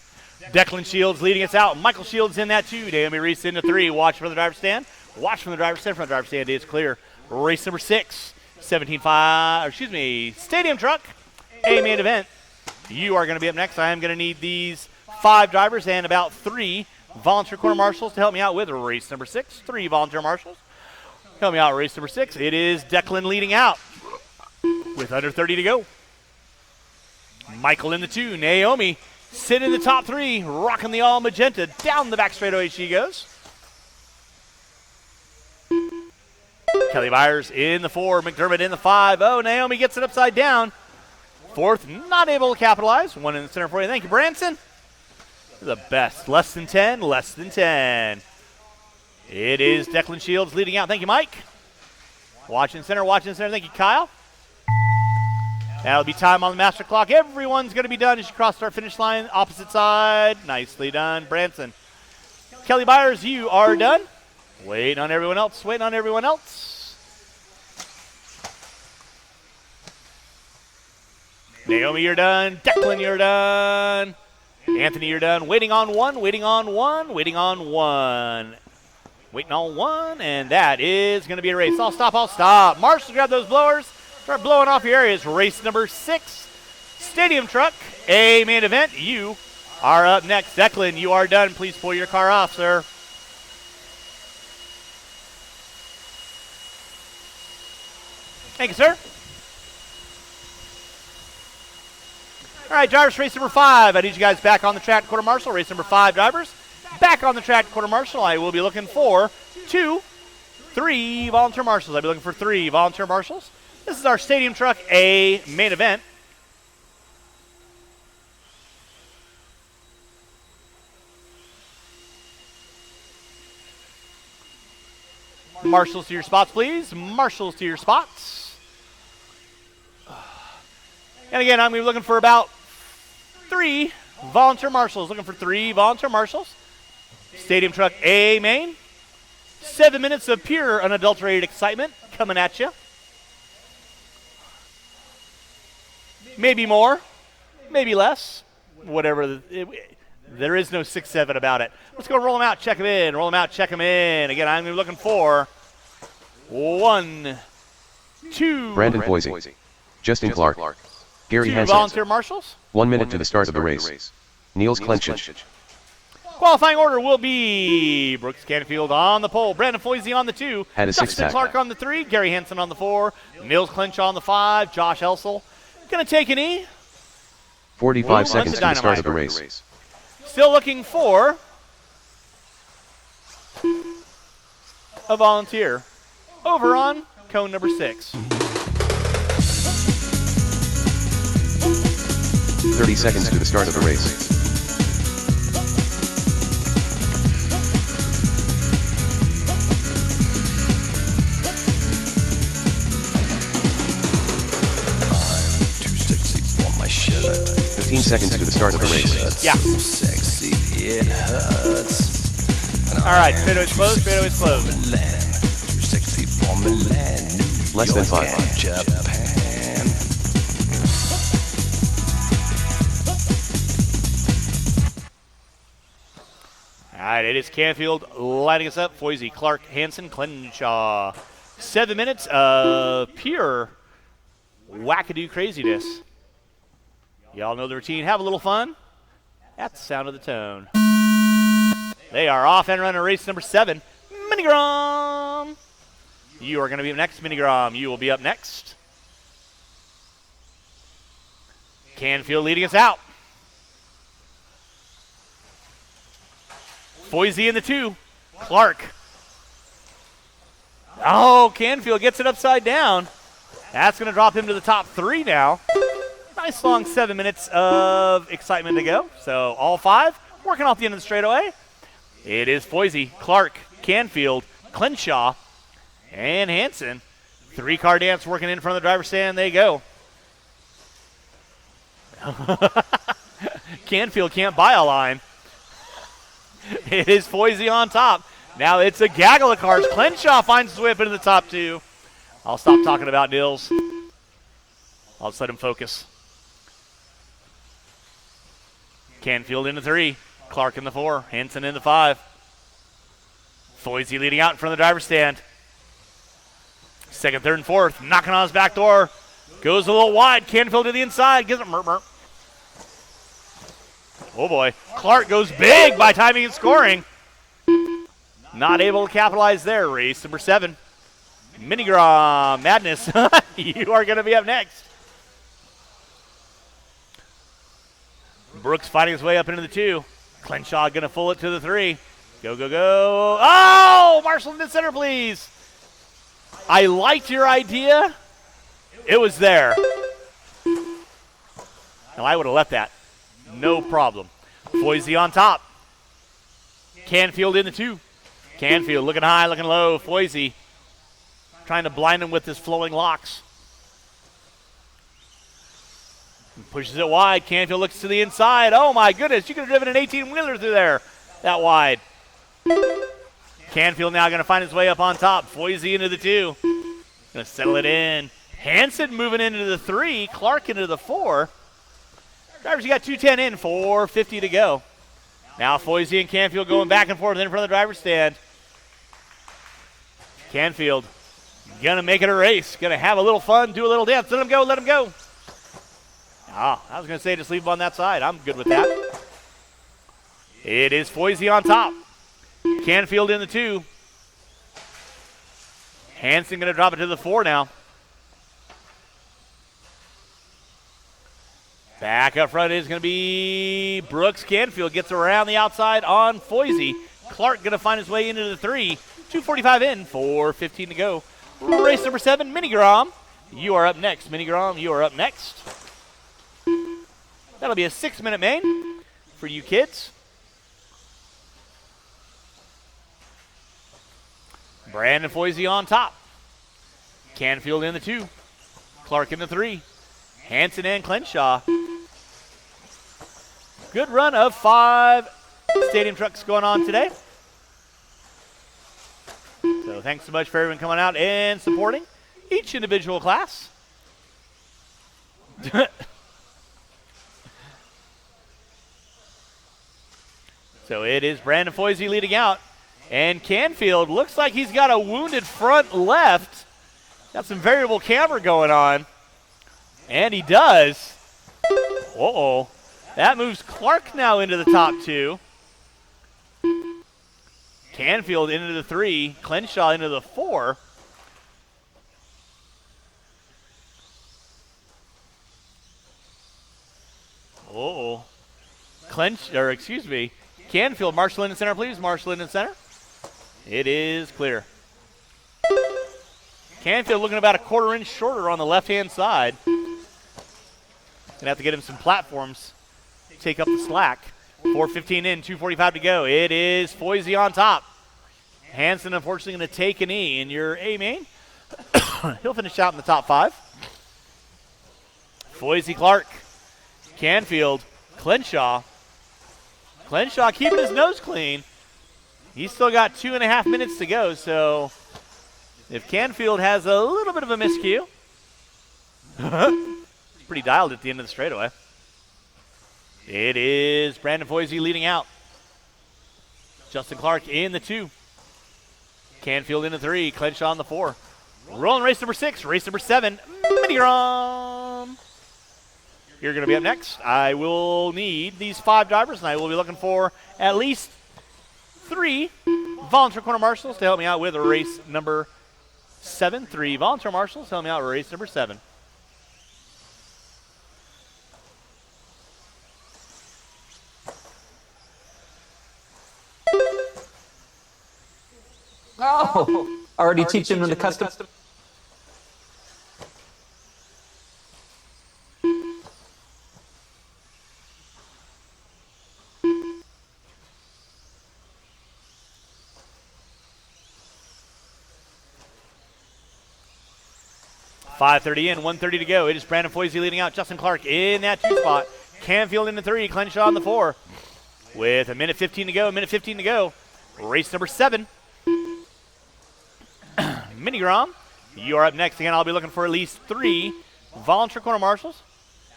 Speaker 1: Declan Shields leading us out. Michael Shields in that 2. Naomi Reese in the 3. Watch from the driver's stand. Watch from the driver's stand. From the driver's stand is clear. Race number 6. 17.5, Stadium Truck, A main event. You are going to be up next. I am going to need these 5 drivers and about 3 volunteer corner marshals to help me out with race number 6. 3 volunteer marshals. Help me out race number 6. It is Declan leading out with under 30 to go. Michael in the 2. Naomi sitting in the top 3, rocking the all magenta. Down the back straightaway she goes. Kelly Byers in the 4, McDermott in the 5. Oh, Naomi gets it upside down. 4th, not able to capitalize. 1 in the center for you. Thank you, Branson. The best. Less than 10, less than 10. It is Declan Shields leading out. Thank you, Mike. Watching center. Thank you, Kyle. That'll be time on the master clock. Everyone's going to be done as you cross our finish line. Opposite side. Nicely done, Branson. Kelly Byers, you are done. Waiting on everyone else. Naomi, you're done. Declan, you're done. Anthony, you're done. Waiting on one, and that is going to be a race. I'll stop. Marshall, grab those blowers. Start blowing off your areas. Race number 6, Stadium Truck, A main event. You are up next. Declan, you are done. Please pull your car off, sir. Thank you, sir. All right, drivers, race number 5. I need you guys back on the track, quarter marshal. Race number 5, drivers, back on the track, quarter marshal. I will be looking for 3 volunteer marshals. I'll be looking for 3 volunteer marshals. This is our Stadium Truck A main event. Marshals to your spots, please. Marshals to your spots. And again, I'm going to be looking for about 3 volunteer marshals. Stadium Truck A main. 7 minutes of pure unadulterated excitement coming at you. Maybe more, maybe less, whatever. There is no 6-7 about it. Let's go roll them out, check them in. Again, I'm going to be looking for 1, 2.
Speaker 2: Brandon Foisey. Justin Clark. Gary
Speaker 1: 2
Speaker 2: Hansen.
Speaker 1: volunteer marshals.
Speaker 2: 1 minute to the start of the race. Niels Klenchich.
Speaker 1: Qualifying order will be Brooks Canfield on the pole, Brandon Foisey on the 2,
Speaker 2: Had a
Speaker 1: Justin
Speaker 2: 6-pack.
Speaker 1: Clark on the 3, Gary Hansen on the 4, Niels Clench on the 5, Josh Elsel. Going to take an E.
Speaker 2: 45 seconds to the start of the race.
Speaker 1: Still looking for a volunteer over on cone number 6.
Speaker 2: 30 seconds to the start of the race.
Speaker 3: Too sexy for my shirt.
Speaker 2: 15 seconds to the start of the race.
Speaker 1: Yeah.
Speaker 3: Too sexy, it hurts. And
Speaker 1: All right,
Speaker 3: I am
Speaker 1: fadeaway's
Speaker 3: too
Speaker 1: closed,
Speaker 3: sexy
Speaker 1: fadeaway's
Speaker 3: for
Speaker 1: closed.
Speaker 3: Milan. Too sexy for Milan. New
Speaker 2: Less than
Speaker 3: York
Speaker 2: 5.
Speaker 3: and Japan.
Speaker 1: All right, it is Canfield lighting us up. Foisey, Clark, Hansen, Clenshaw. 7 minutes of pure wackadoo craziness. Y'all know the routine. Have a little fun. That's the sound of the tone. They are off and running race number 7. Minigrom. You are going to be up next, Minigrom. You will be up next. Canfield leading us out. Foisey in the 2. Clark. Oh, Canfield gets it upside down. That's going to drop him to the top 3 now. Nice long 7 minutes of excitement to go. So all 5 working off the end of the straightaway. It is Foisey, Clark, Canfield, Clenshaw, and Hansen. 3-car dance working in front of the driver's stand. They go. Canfield can't buy a line. It is Foisey on top. Now it's a gaggle of cars. Clenshaw finds his way up into the top 2. I'll stop talking about Nils. I'll just let him focus. Canfield in the 3. Clark in the 4. Hansen in the 5. Foisey leading out in front of the driver's stand. 2nd, 3rd, and 4th. Knocking on his back door. Goes a little wide. Canfield to the inside. Gives it murmur. Oh, boy. Clark goes big by timing and scoring. Not able to capitalize there. Race number 7. Minigrom Madness. You are going to be up next. Brooks fighting his way up into the 2. Clenshaw going to pull it to the 3. Go, go, go. Oh! Marshall in the center, please. I liked your idea. It was there. Now, I would have left that. No problem. Foisey on top. Canfield in the 2. Canfield looking high, looking low. Foisey trying to blind him with his flowing locks. Pushes it wide. Canfield looks to the inside. Oh, my goodness. You could have driven an 18-wheeler through there that wide. Canfield now going to find his way up on top. Foisey into the 2. Going to settle it in. Hansen moving into the 3. Clark into the 4. Drivers, you got 210 in. 4:50 to go. Now Foisey and Canfield going back and forth in front of the driver's stand. Canfield going to make it a race. Going to have a little fun, do a little dance. Let him go, let him go. I was going to say just leave him on that side. I'm good with that. It is Foisey on top. Canfield in the 2. Hansen going to drop it to the 4 now. Back up front is going to be Brooks. Canfield gets around the outside on Foisey. Clark going to find his way into the 3. 2:45 in, 4:15 to go. Race number 7, Mini Grom. You are up next. Mini Grom, you are up next. That'll be a 6-minute main for you kids. Brandon Foisey on top. Canfield in the 2. Clark in the 3. Hansen and Clenshaw. Good run of 5 stadium trucks going on today. So thanks so much for everyone coming out and supporting each individual class. So it is Brandon Foisey leading out. And Canfield looks like he's got a wounded front left. Got some variable camber going on. And he does. Uh-oh. That moves Clark now into the top 2. Canfield into the 3. Clenshaw into the 4. Uh-oh. Canfield, marshal in the center, please. Marshal in the center. It is clear. Canfield looking about a 1/4 inch shorter on the left-hand side. Gonna have to get him some platforms to take up the slack. 4:15 in, 2:45 to go. It is Foisey on top. Hansen, unfortunately, going to take an E in your A main. He'll finish out in the top 5. Foisey, Clark, Canfield, Clenshaw. Clenshaw keeping his nose clean. He's still got 2.5 minutes to go, so if Canfield has a little bit of a miscue, it's pretty dialed at the end of the straightaway. It is Brandon Foisey leading out. Justin Clark in the 2. Canfield in the 3. Clenshaw in the 4. Rolling race number 6. Race number 7. Mini Grom. You're going to be up next. I will need these 5 drivers, and I will be looking for at least 3 volunteer corner marshals to help me out with race number 7. 3 volunteer marshals to help me out with race number 7.
Speaker 4: Oh, already teaching them the custom.
Speaker 1: .530 in, 1:30 to go. It is Brandon Foisey leading out. Justin Clark in that 2 spot. Canfield in the 3. Clenshaw in the 4. With a minute 15 to go. Minute 15 to go. Race number 7. Mini Grom, you are up next. Again, I'll be looking for at least 3 volunteer corner marshals.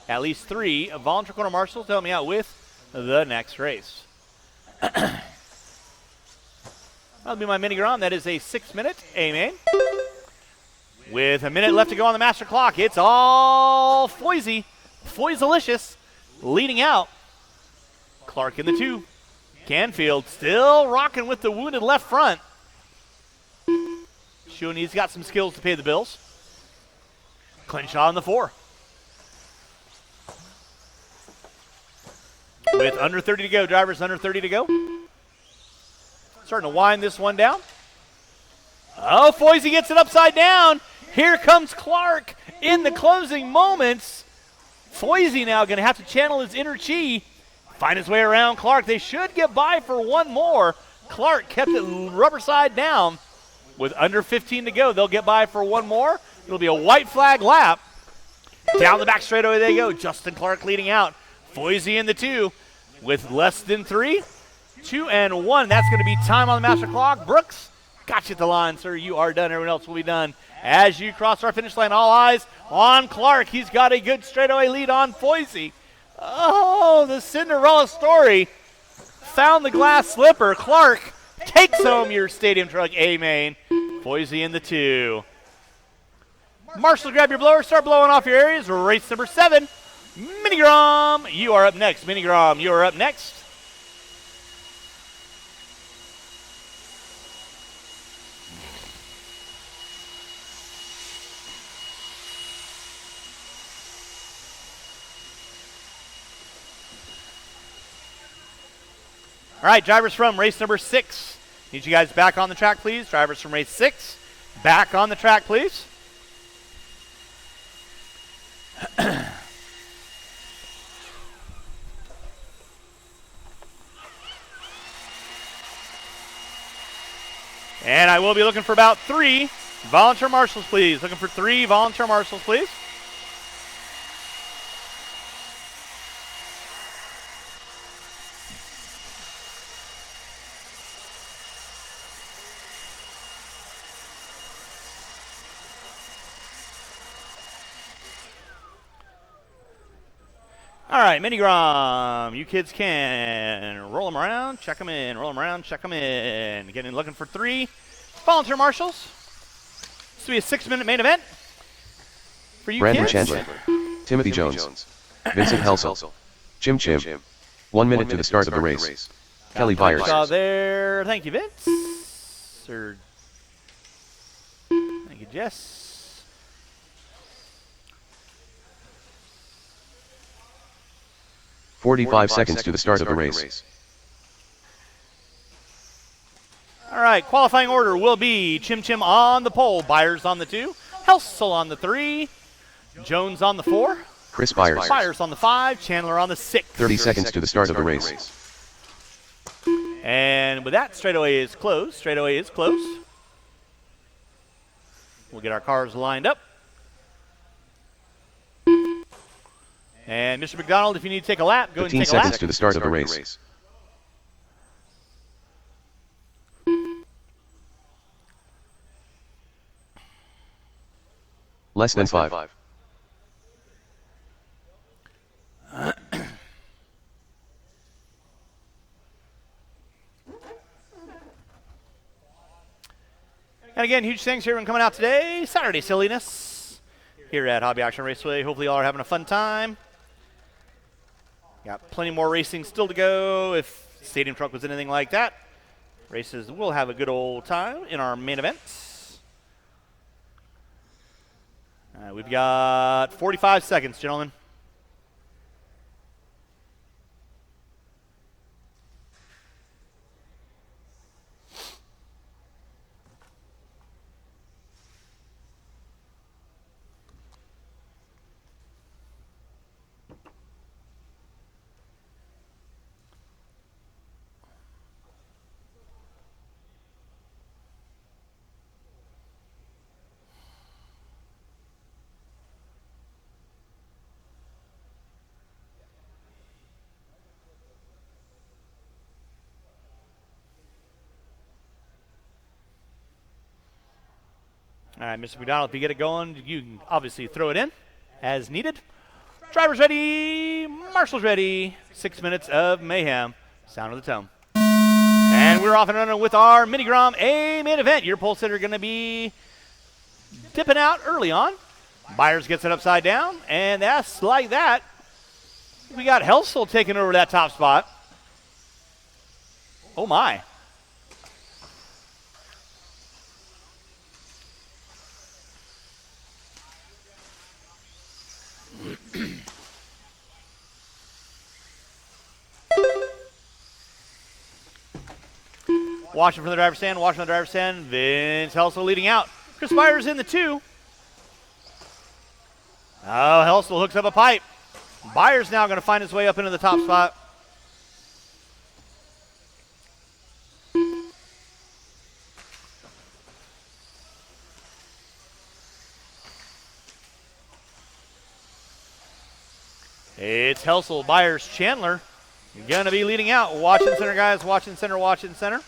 Speaker 1: At least 3 volunteer corner marshals to help me out with the next race. That'll be my Mini Grom. That is a 6-minute A-main. With a minute left to go on the master clock, it's all Foisey. Foiselicious leading out. Clark in the 2. Canfield still rocking with the wounded left front. Showing he's got some skills to pay the bills. Clenshaw in the 4. With under 30 to go, drivers under 30 to go. Starting to wind this one down. Oh, Foisey gets it upside down. Here comes Clark in the closing moments. Foisey now going to have to channel his inner chi. find his way around Clark. They should get by for one more. Clark kept it rubber side down with under 15 to go. They'll get by for one more. It'll be a white flag lap. Down the back straightaway they go. Justin Clark leading out. Foisey in the 2 with less than 3. 2 and 1. That's going to be time on the master clock. Brooks, got you at the line, sir. You are done. Everyone else will be done. As you cross our finish line, all eyes on Clark. He's got a good straightaway lead on Foisey. Oh, the Cinderella story. Found the glass slipper. Clark takes home your Stadium Truck A main. Foisey in the 2. Marshall, grab your blower. Start blowing off your areas. Race number 7. Minigrom, you are up next. Minigrom, you are up next. All right, drivers from race number 6. Need you guys back on the track, please. Drivers from race 6, back on the track, please. And I will be looking for about 3 volunteer marshals, please. Looking for 3 volunteer marshals, please. All right, Minigrom, you kids can roll them around, check them in, roll them around, check them in. Getting looking for 3 volunteer marshals. This will be a 6-minute main event for you
Speaker 2: Brandon
Speaker 1: kids.
Speaker 2: Chandler, Timothy Jones, Vincent Helsel, Jim Chim. 1 minute to the start of the race. Kelly Byers.
Speaker 1: Saw there. Thank you, Vince. Sir. Thank you, Jess.
Speaker 2: "45 seconds to the start of the race.
Speaker 1: All right, qualifying order will be Chim Chim on the pole, Byers on the 2, Helsel on the 3, Jones on the 4,
Speaker 2: Chris Byers.
Speaker 1: Byers on the 5, Chandler on the 6.
Speaker 2: 30 seconds to the start of the race.
Speaker 1: And with that, straightaway is closed. Straightaway is closed. We'll get our cars lined up. And Mr. McDonald, if you need to take a lap, go ahead and
Speaker 2: 15
Speaker 1: take a lap.
Speaker 2: seconds to the start of the race. Less than 5.
Speaker 1: And again, huge thanks to everyone coming out today. Saturday Silliness here at Hobby Action Raceway. Hopefully y'all are having a fun time. Got plenty more racing still to go. If Stadium Truck was anything like that, races will have a good old time in our main events. We've got 45 seconds, gentlemen. All right, Mr. McDonald, if you get it going, you can obviously throw it in as needed. Drivers ready, marshals ready. 6 minutes of mayhem. Sound of the tone. And we're off and running with our Minigrom A main event. Your pole sitter going to be dipping out early on. Byers gets it upside down, and that's like that. We got Helsel taking over that top spot. Oh, my. Watching from the driver's stand, watching the driver's stand. Vince Helsel leading out. Chris Byers in the 2. Oh, Helsel hooks up a pipe. Byers now going to find his way up into the top spot. It's Helsel, Byers, Chandler. Gonna be leading out. Watching center, guys. Watching center, watching center.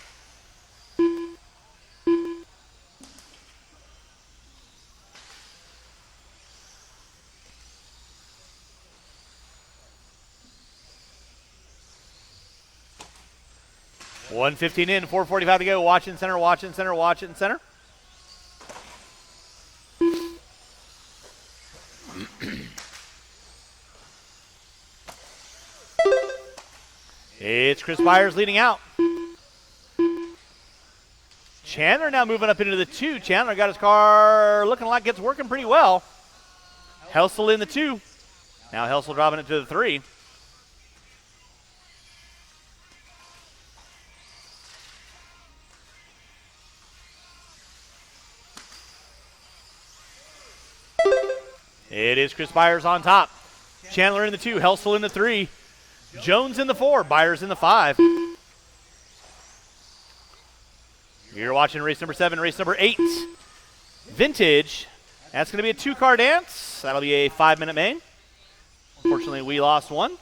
Speaker 1: .115 in, 4:45 to go. Watching center, watching center, watching center. It's Chris Byers leading out. Chandler now moving up into the 2. Chandler got his car looking like it's working pretty well. Helsel in the 2. Now Helsel dropping it to the 3. It is Chris Byers on top. Chandler in the 2, Helsel in the 3. Jones in the 4, Byers in the 5. You're watching race number 7, race number 8. Vintage. That's going to be a 2-car dance. That'll be a 5-minute main. Unfortunately, we lost one.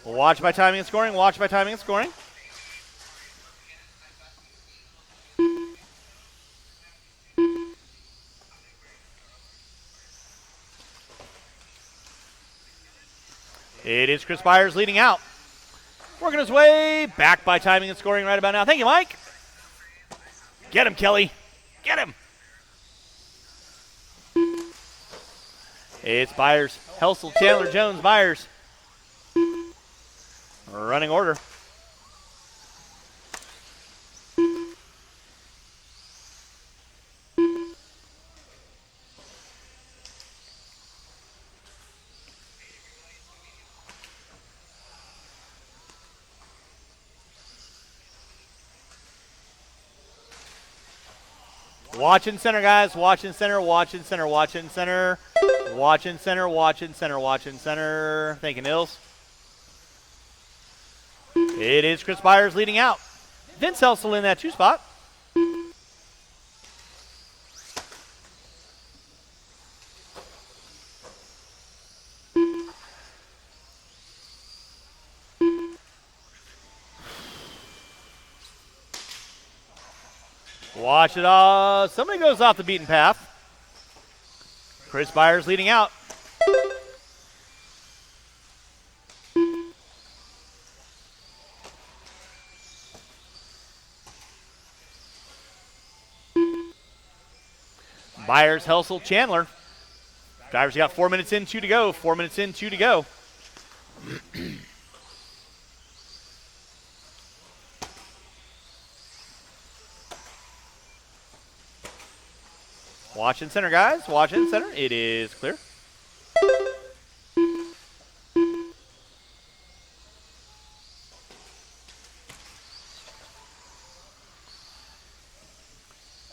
Speaker 1: Watch by timing and scoring. Watch by timing and scoring. It is Chris Byers leading out. Working his way back by timing and scoring right about now. Thank you, Mike. Get him, Kelly. Get him. It's Byers, Helsel, Chandler, Jones, Byers. Running order. Watching center, guys. Watching center, watching center, watching center. Watching center, watching center, watching center. Thank you, Nils. It is Chris Byers leading out. Vince Helsel in that 2 spot. Watch it all. Somebody goes off the beaten path. Chris Byers leading out. Byers, Helsel, Chandler. Drivers got 4 minutes in, 2 to go. 4 minutes in, 2 to go. Watching center, guys. Watching center. It is clear.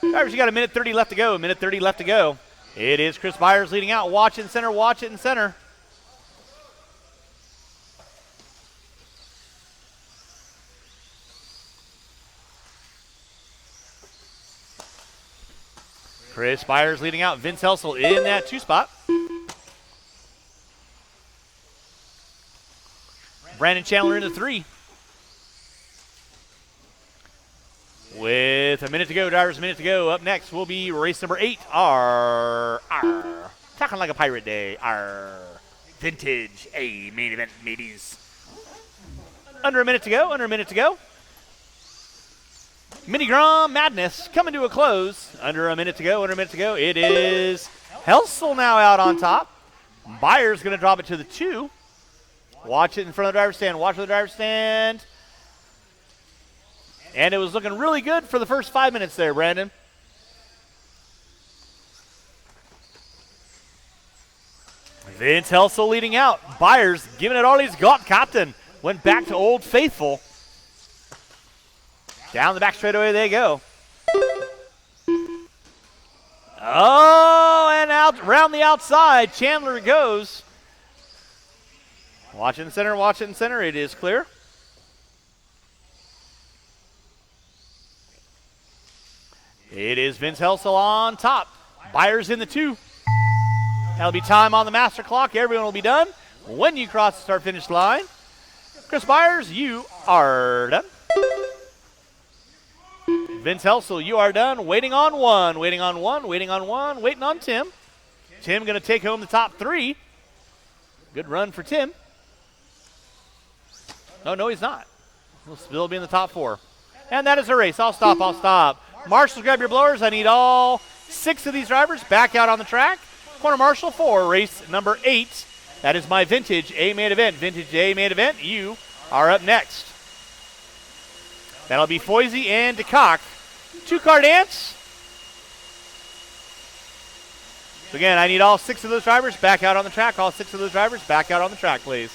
Speaker 1: Drivers, you got a minute 30 left to go. A minute 30 left to go. It is Chris Byers leading out. Watch it in center. Watch it in center. Chris Byers leading out. Vince Helsel in that 2 spot. Brandon Chandler in the 3. With a minute to go, drivers, a minute to go. Up next will be race number 8. Talking like a pirate day. Vintage, a main event, mateys. Under a minute to go, under a minute to go. Mini Grand Madness coming to a close. Under a minute to go, under a minute to go. It is Helsel now out on top. Byers going to drop it to the 2. Watch it in front of the driver's stand. Watch the driver's stand. And it was looking really good for the first 5 minutes there, Brandon. Vince Helsel leading out. Byers giving it all he's got, captain. Went back to Old Faithful. Down the back straightaway they go. Oh, and out around the outside, Chandler goes. Watch it in center, watch it in center. It is clear. It is Vince Helsel on top. Byers in the 2. That'll be time on the master clock. Everyone will be done when you cross the start-finish line. Chris Byers, you are done. Vince Helsel, you are done. Waiting on one, waiting on one, waiting on one, waiting on Tim. Tim going to take home the top 3. Good run for Tim. Oh, no, he's not. He'll still be in the top 4. And that is a race. I'll stop. Marshals, grab your blowers. I need all 6 of these drivers back out on the track. Corner marshal for race number 8. That is my Vintage A main event. Vintage A main event, you are up next. That'll be Foisey and DeCock. 2-car dance. So again, I need all 6 of those drivers back out on the track. All 6 of those drivers back out on the track, please.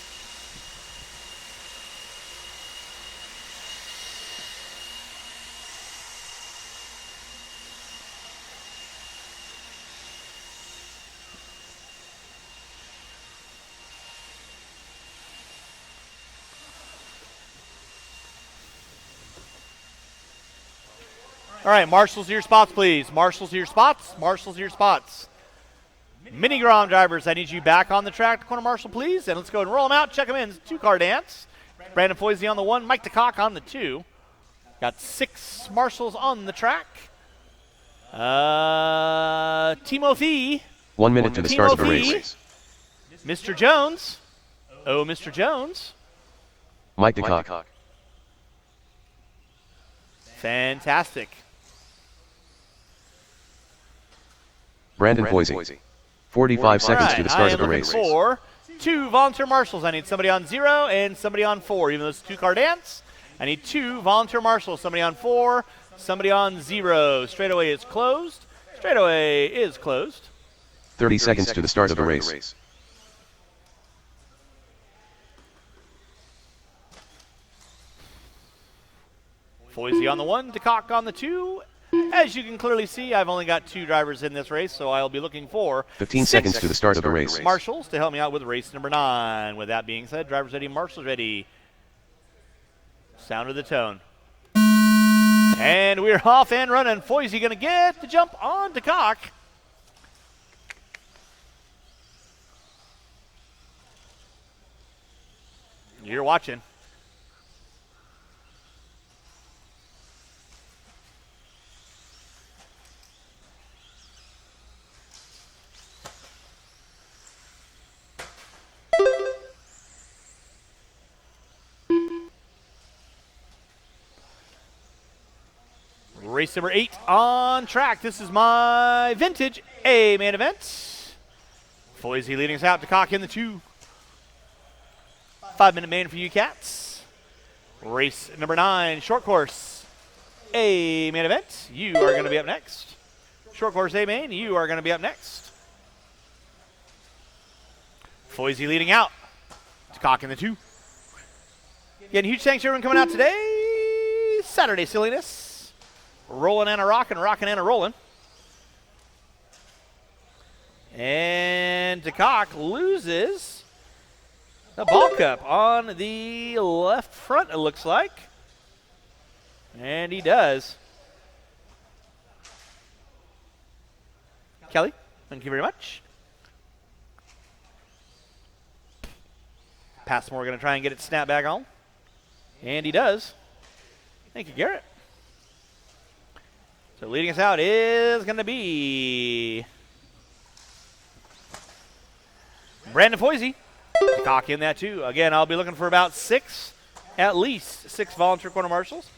Speaker 1: All right, marshals to your spots, please. Marshals to your spots. Marshals to your spots. Mini Grom drivers, I need you back on the track. Corner marshal, please. And let's go and roll them out. Check them in. 2-car dance. Brandon Foisey on the 1. Mike DeCock on the 2. Got 6 marshals on the track. Timothy.
Speaker 2: 1 minute to the start of the race.
Speaker 1: Mr. Jones. Oh, Mr. Jones.
Speaker 2: Mike DeCock.
Speaker 1: Fantastic.
Speaker 2: Brandon Foisey. 45 seconds to the start of the race.
Speaker 1: For 2 volunteer marshals. I need somebody on 0 and somebody on 4. Even though it's a 2-car dance, I need 2 volunteer marshals. Somebody on 4, somebody on 0. Straightaway is closed. Straightaway is closed.
Speaker 2: 30 seconds to the start of the race.
Speaker 1: Foisey on the 1, DeCock on the 2. As you can clearly see, I've only got 2 drivers in this race, so I'll be looking for
Speaker 2: 15 seconds to the start of the race.
Speaker 1: Marshals to help me out with race number 9. With that being said, drivers ready, marshals ready. Sound of the tone. And we're off and running. Foisey going to get the jump on DeCock. You're watching. Race number 8 on track. This is my Vintage A main event. Foisey leading us out. DeCock in the 2. 5-minute main for you cats. Race number 9, short course A main event. You are going to be up next. Short course A main, you are going to be up next. Foisey leading out. DeCock in the 2. Again, huge thanks to everyone coming out today. Saturday Silliness. Rolling and a rocking, rocking and a rolling. And DeCock loses the ball cup on the left front, it looks like. And he does. Kelly, thank you very much. Passmore going to try and get it snapped back on. And he does. Thank you, Garrett. So leading us out is going to be Brandon Foisey. DeCock in that too. Again, I'll be looking for about 6, at least 6 volunteer corner marshals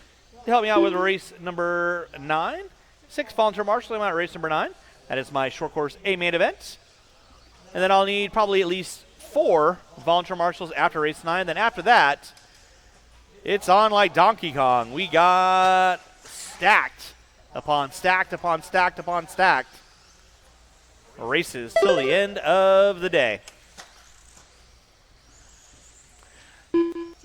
Speaker 1: to help me out with race number 9. 6 volunteer marshals to help me out with race number 9. That is my short course A main event. And then I'll need probably at least 4 volunteer marshals after race 9. Then after that, it's on like Donkey Kong. We got stacked upon stacked upon stacked upon stacked races till the end of the day.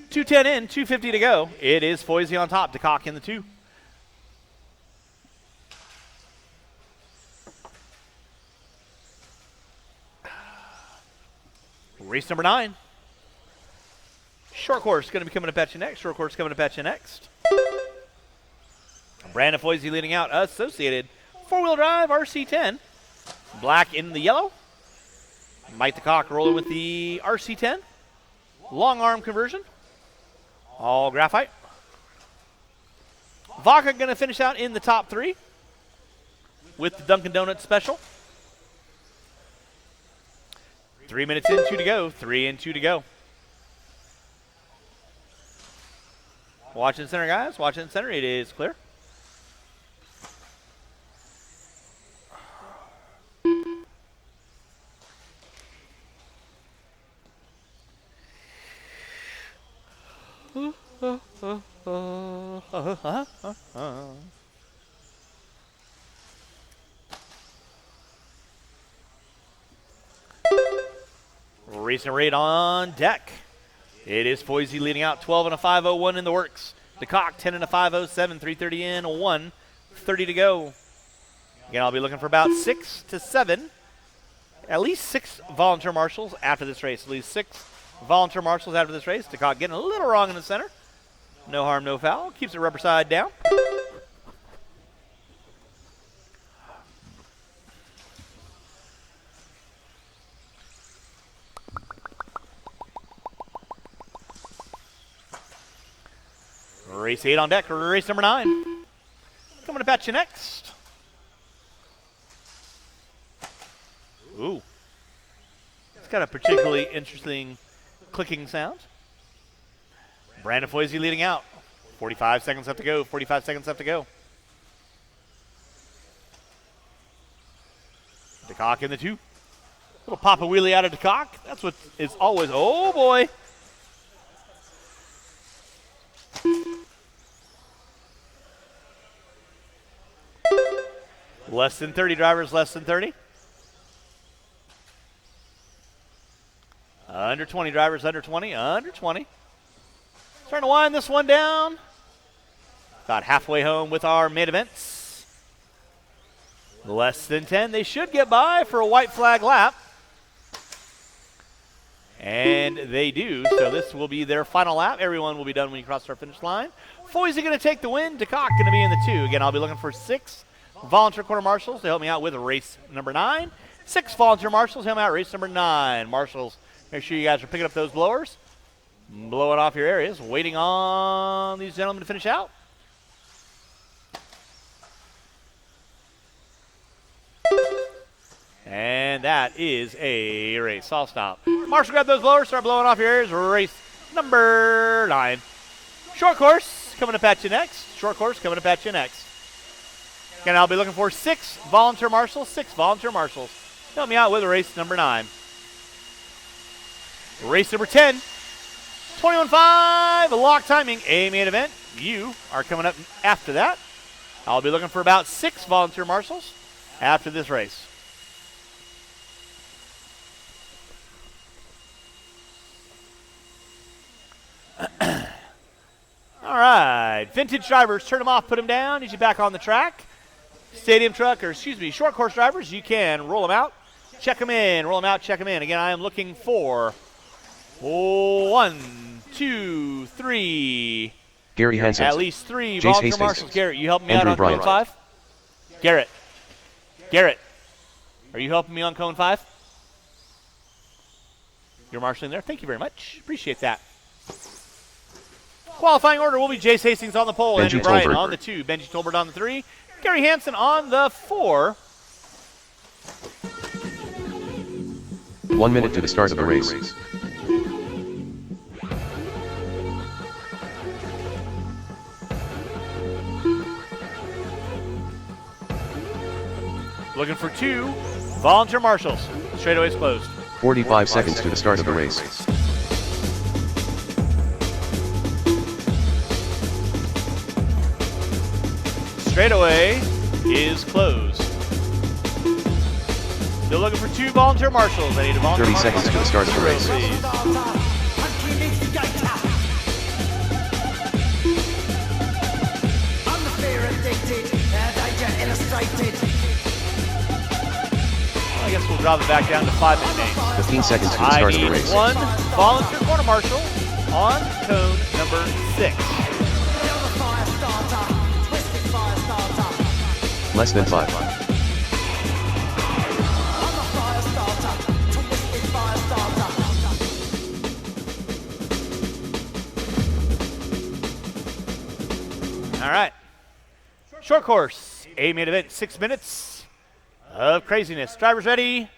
Speaker 1: 2:10 in, 2:50 to go. It is Foisey on top, DeCock in the 2. Race number 9. Short course going to be coming up at you next. Short course coming up at you next. Brandon Foisey leading out. Associated four-wheel drive RC10. Black in the yellow. Mike the Cock rolling with the RC10. Long arm conversion. All graphite. Vaca going to finish out in the top three with the Dunkin' Donuts special. 3 minutes in, 2 to go. 3 and 2 to go. Watch in center, guys. Watch in center. It is clear. Racing rate on deck. It is Foisey leading out 12 and a 5:01 in the works. DeCock 10 and a 5:07, 3:30 in, 1:30 to go. Again, I'll be looking for about 6 to 7, at least 6 volunteer marshals after this race. At least 6 volunteer marshals after this race. DeCock getting a little wrong in the center. No harm, no foul. Keeps it rubber side down. Race 8 on deck, race number 9. Coming to pat you next. Ooh. It's got a particularly interesting clicking sound. Brandon Foisey leading out. 45 seconds left to go. 45 seconds left to go. DeCock in the 2. Little pop a wheelie out of DeCock. That's what is always. Oh, boy. Less than 30 drivers, less than 30. Under 20 drivers, under 20, under 20. Starting to wind this one down. About halfway home with our main events. Less than 10. They should get by for a white flag lap. And they do. So this will be their final lap. Everyone will be done when you cross our finish line. Foisey going to take the win. DeCock going to be in the 2. Again, I'll be looking for 6 volunteer quarter marshals to help me out with race number 9. 6 volunteer marshals to help me out race number 9. Marshals, make sure you guys are picking up those blowers. Blow it off your areas. Waiting on these gentlemen to finish out. And that is a race. I'll stop. Marshall, grab those blowers. Start blowing off your areas. Race number 9. Short course coming up at you next. Short course coming up at you next. Again, I'll be looking for 6 volunteer marshals. 6 volunteer marshals. Help me out with race number 9. Race number 10. 21.5. Lock timing. A main event. You are coming up after that. I'll be looking for about 6 volunteer marshals after this race. All right. Vintage drivers, turn them off, put them down. Need you back on the track. Stadium truck, or excuse me, short course drivers, you can roll them out, check them in, roll them out, check them in. Again, I am looking for 1, 2, 3.
Speaker 2: Gary Hansen.
Speaker 1: At least 3
Speaker 2: Jace
Speaker 1: volunteer
Speaker 2: Hastings.
Speaker 1: marshals. Garrett, you helping me
Speaker 2: Andrew
Speaker 1: out on
Speaker 2: Bryant.
Speaker 1: cone 5? Garrett, are you helping me on cone 5? You're marshaling there. Thank you very much. Appreciate that. Qualifying order will be Jace Hastings on the pole,
Speaker 2: Benji
Speaker 1: Andrew Bryant
Speaker 2: Tolbert
Speaker 1: on the 2, Benji Tolbert on the 3, Gary Hansen on the 4.
Speaker 2: 1 minute to the start of the race.
Speaker 1: Looking for 2 volunteer marshals. Straightaway's closed.
Speaker 2: 45 seconds to the start of the race.
Speaker 1: Straightaway is closed. Still looking for 2 volunteer marshals. I need a volunteer
Speaker 2: 30
Speaker 1: marshal.
Speaker 2: seconds to the start of the race.
Speaker 1: Please. I guess we'll drop it back down to 5-minute names.
Speaker 2: 15 seconds to the
Speaker 1: I
Speaker 2: start of
Speaker 1: need
Speaker 2: the race.
Speaker 1: 1 volunteer quarter marshal on cone number 6.
Speaker 2: Less than 5.
Speaker 1: All right. Short course, A main event, 6 minutes of craziness. Drivers ready,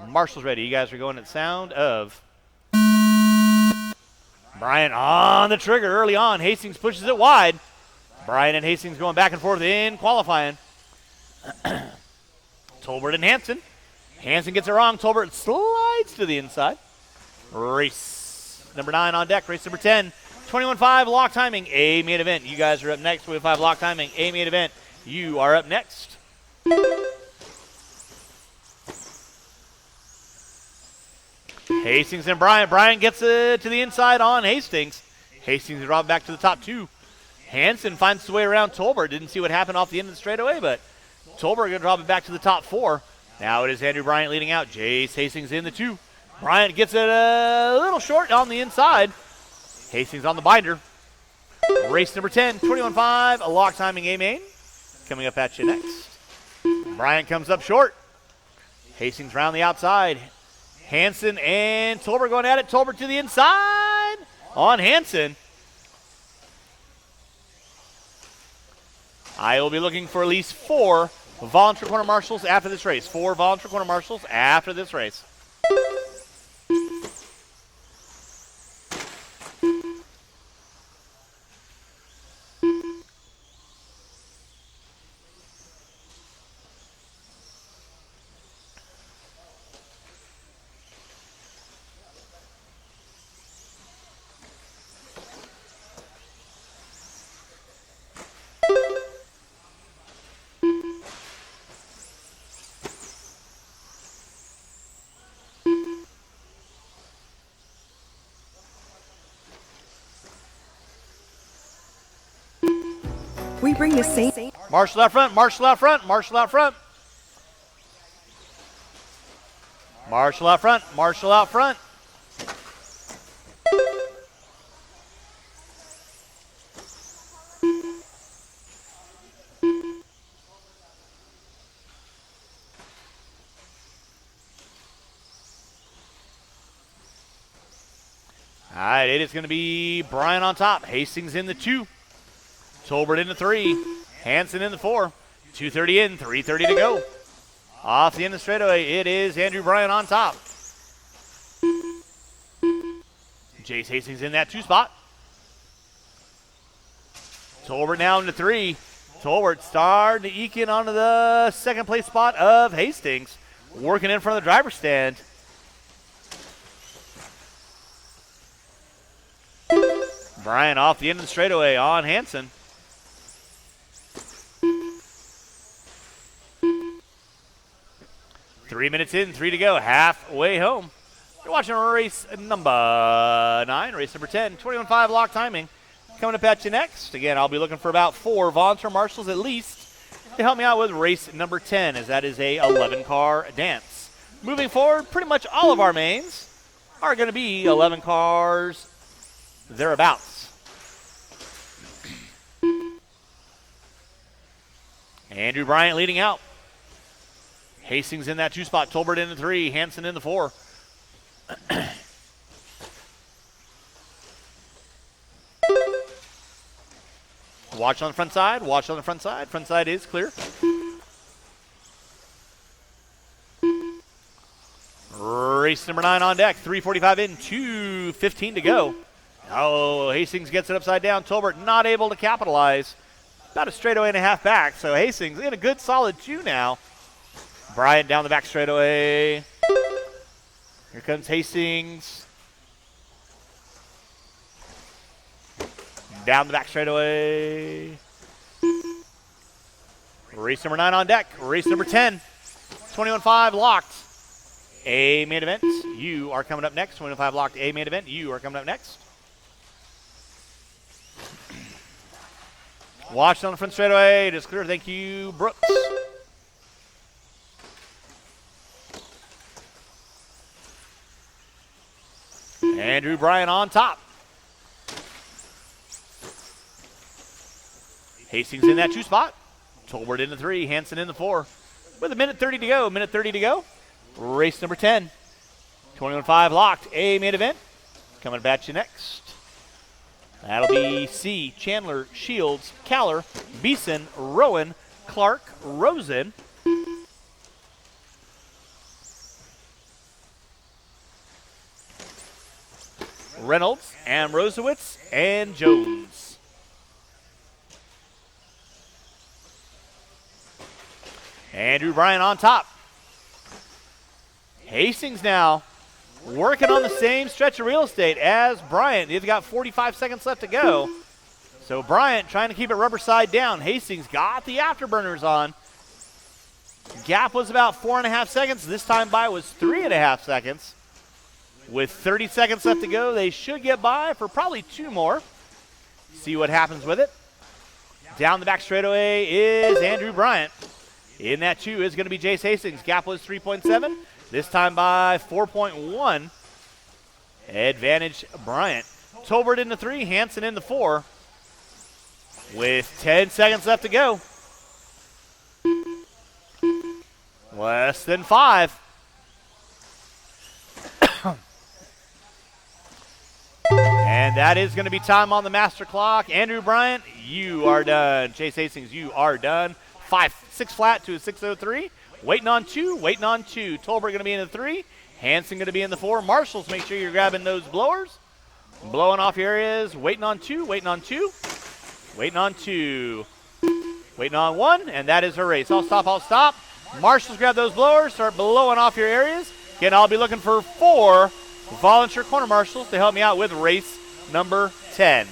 Speaker 1: marshals ready. You guys are going at the sound of Brian on the trigger early on. Hastings pushes it wide. Brian and Hastings going back and forth in qualifying. Tolbert and Hansen. Hansen gets it wrong. Tolbert slides to the inside. Race number 9 on deck. Race number 10. 21.5 lock timing, A main event. You guys are up next. 25 lock timing, A main event. You are up next. Hastings and Brian. Brian gets it to the inside on Hastings. Hastings dropped back to the top 2. Hansen finds his way around Tolbert. Didn't see what happened off the end of the straightaway, but Tolbert going to drop it back to the top 4. Now it is Andrew Bryant leading out. Jace Hastings in the 2. Bryant gets it a little short on the inside. Hastings on the binder. Race number 10, 21.5, a lock timing A main. Coming up at you next. Bryant comes up short. Hastings round the outside. Hansen and Tolbert going at it. Tolbert to the inside on Hansen. I will be looking for at least 4 volunteer corner marshals after this race. 4 volunteer corner marshals after this race.
Speaker 5: We bring the same.
Speaker 1: Marshall out front, Marshall out front, Marshall out front. Marshall out front, Marshall out front. All right, it is going to be Brian on top. Hastings in the 2. Tolbert in the 3. Hansen in the 4. 2:30 in, 3:30 to go. Off the end of the straightaway, it is Andrew Bryan on top. Jace Hastings in that 2 spot. Tolbert now in the 3. Tolbert starting to eke in onto the 2nd place spot of Hastings. Working in front of the driver's stand. Bryan off the end of the straightaway on Hansen. Three minutes in, 3 to go, halfway home. You're watching race number 9, race number 10, 21.5 lock timing. Coming up at you next. Again, I'll be looking for about 4 volunteer marshals at least to help me out with race number 10, as that is a 11-car dance. Moving forward, pretty much all of our mains are going to be 11 cars thereabouts. Andrew Bryant leading out. Hastings in that 2 spot. Tolbert in the 3. Hansen in the 4. Watch on the front side. Watch on the front side. Front side is clear. Race number 9 on deck. 3:45 in. 2:15 to go. Oh, Hastings gets it upside down. Tolbert not able to capitalize. About a straightaway and a half back. So Hastings in a good solid 2 now. Bryant down the back straightaway. Here comes Hastings. Down the back straightaway. Race number 9 on deck. Race number 10. 21.5 locked. A main event. You are coming up next. 25 locked. A main event. You are coming up next. Watch on the front straightaway. It is clear. Thank you, Brooks. Andrew Bryan on top. Hastings in that 2 spot. Tolbert in the 3, Hansen in the 4. With a minute 30 to go. Minute 30 to go. Race number 10. 21-5 locked. A main event. Coming back you next. That'll be C. Chandler, Shields, Caller, Beeson, Rowan, Clark, Rosen. Reynolds, Ambrosewicz, and Jones. Andrew Bryant on top. Hastings now working on the same stretch of real estate as Bryant. He's got 45 seconds left to go. So Bryant trying to keep it rubber side down. Hastings got the afterburners on. Gap was about 4.5 seconds. This time by was 3.5 seconds. With 30 seconds left to go, they should get by for probably 2 more. See what happens with it. Down the back straightaway is Andrew Bryant. In that 2 is going to be Jace Hastings. Gap was 3.7. This time by 4.1. Advantage Bryant. Tolbert in the 3, Hansen in the 4. With 10 seconds left to go. Less than 5. And that is going to be time on the master clock. Andrew Bryant, you are done. Chase Hastings, you are done. 5-6 flat to a 6:03. Waiting on 2, waiting on 2. Tolbert going to be in the 3. Hansen going to be in the 4. Marshals, make sure you're grabbing those blowers. Blowing off your areas. Waiting on 2, waiting on 2. Waiting on 2. Waiting on 1, and that is a race. I'll stop. Marshals, grab those blowers. Start blowing off your areas. Again, I'll be looking for 4 volunteer corner marshals to help me out with race number 10.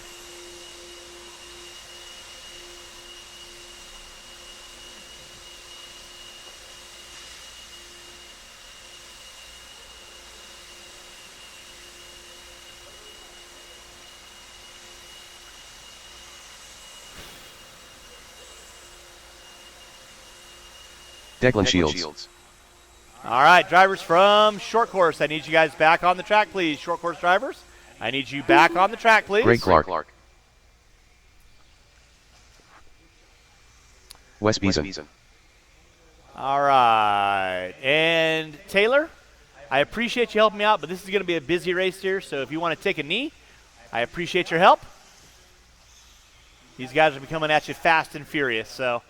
Speaker 2: Declan Shields.
Speaker 1: All right, drivers from short course, I need you guys back on the track, please. Short course drivers, I need you back on the track, please.
Speaker 2: Greg Clark. Wes Beeson.
Speaker 1: All right, and Taylor, I appreciate you helping me out, but this is going to be a busy race here, so if you want to take a knee, I appreciate your help. These guys are coming at you fast and furious, so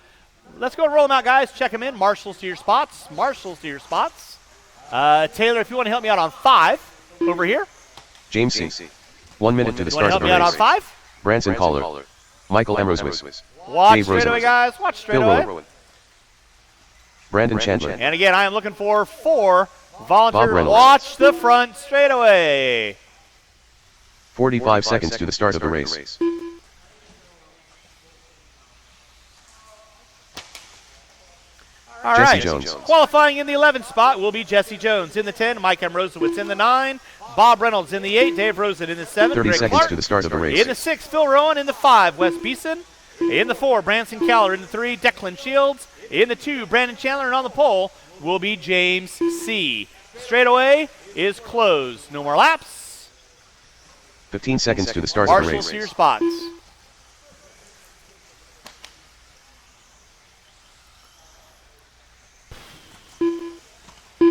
Speaker 1: let's go and roll them out, guys. Check them in. Marshals to your spots. Taylor, if you want to help me out on 5 over here.
Speaker 2: James C. 1 minute to the start of the
Speaker 1: race. You want to help me out on 5?
Speaker 2: Branson Caller. Michael Ambrosewicz.
Speaker 1: Watch
Speaker 2: Dave
Speaker 1: straightaway,
Speaker 2: Rosenwitz.
Speaker 1: guys. Watch straightaway.
Speaker 2: Rowan. Brandon Chandler.
Speaker 1: And again, I am looking for 4 volunteer.
Speaker 2: Reynolds.
Speaker 1: Watch the front straightaway.
Speaker 2: 45 seconds to the start of the race.
Speaker 1: All
Speaker 2: Jesse
Speaker 1: right.
Speaker 2: Jones.
Speaker 1: Qualifying in the 11th spot will be Jesse Jones. In the 10, Mike Ambrosewicz. In the 9, Bob Reynolds. In the 8, Dave Rosen. In the 7,
Speaker 2: 30
Speaker 1: Greg
Speaker 2: seconds
Speaker 1: Clark.
Speaker 2: to the start of the race.
Speaker 1: In the 6, Phil Rowan. In the 5, Wes Beeson. In the 4, Branson Caller. In the 3, Declan Shields. In the 2, Brandon Chandler. And on the pole will be James C. Straightaway is closed. No more laps.
Speaker 2: 15 seconds to the start of the
Speaker 1: Marshals
Speaker 2: race.
Speaker 1: to your spots.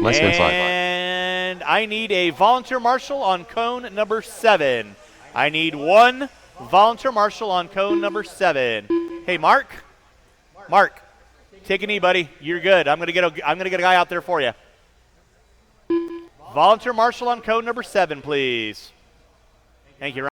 Speaker 2: Less than 5.
Speaker 1: And I need a volunteer marshal on cone number 7. I need 1 volunteer marshal on cone number 7. Hey, Mark, take a knee, buddy. You're good. I'm gonna get a guy out there for you. Volunteer marshal on cone number 7, please. Thank you, Ryan.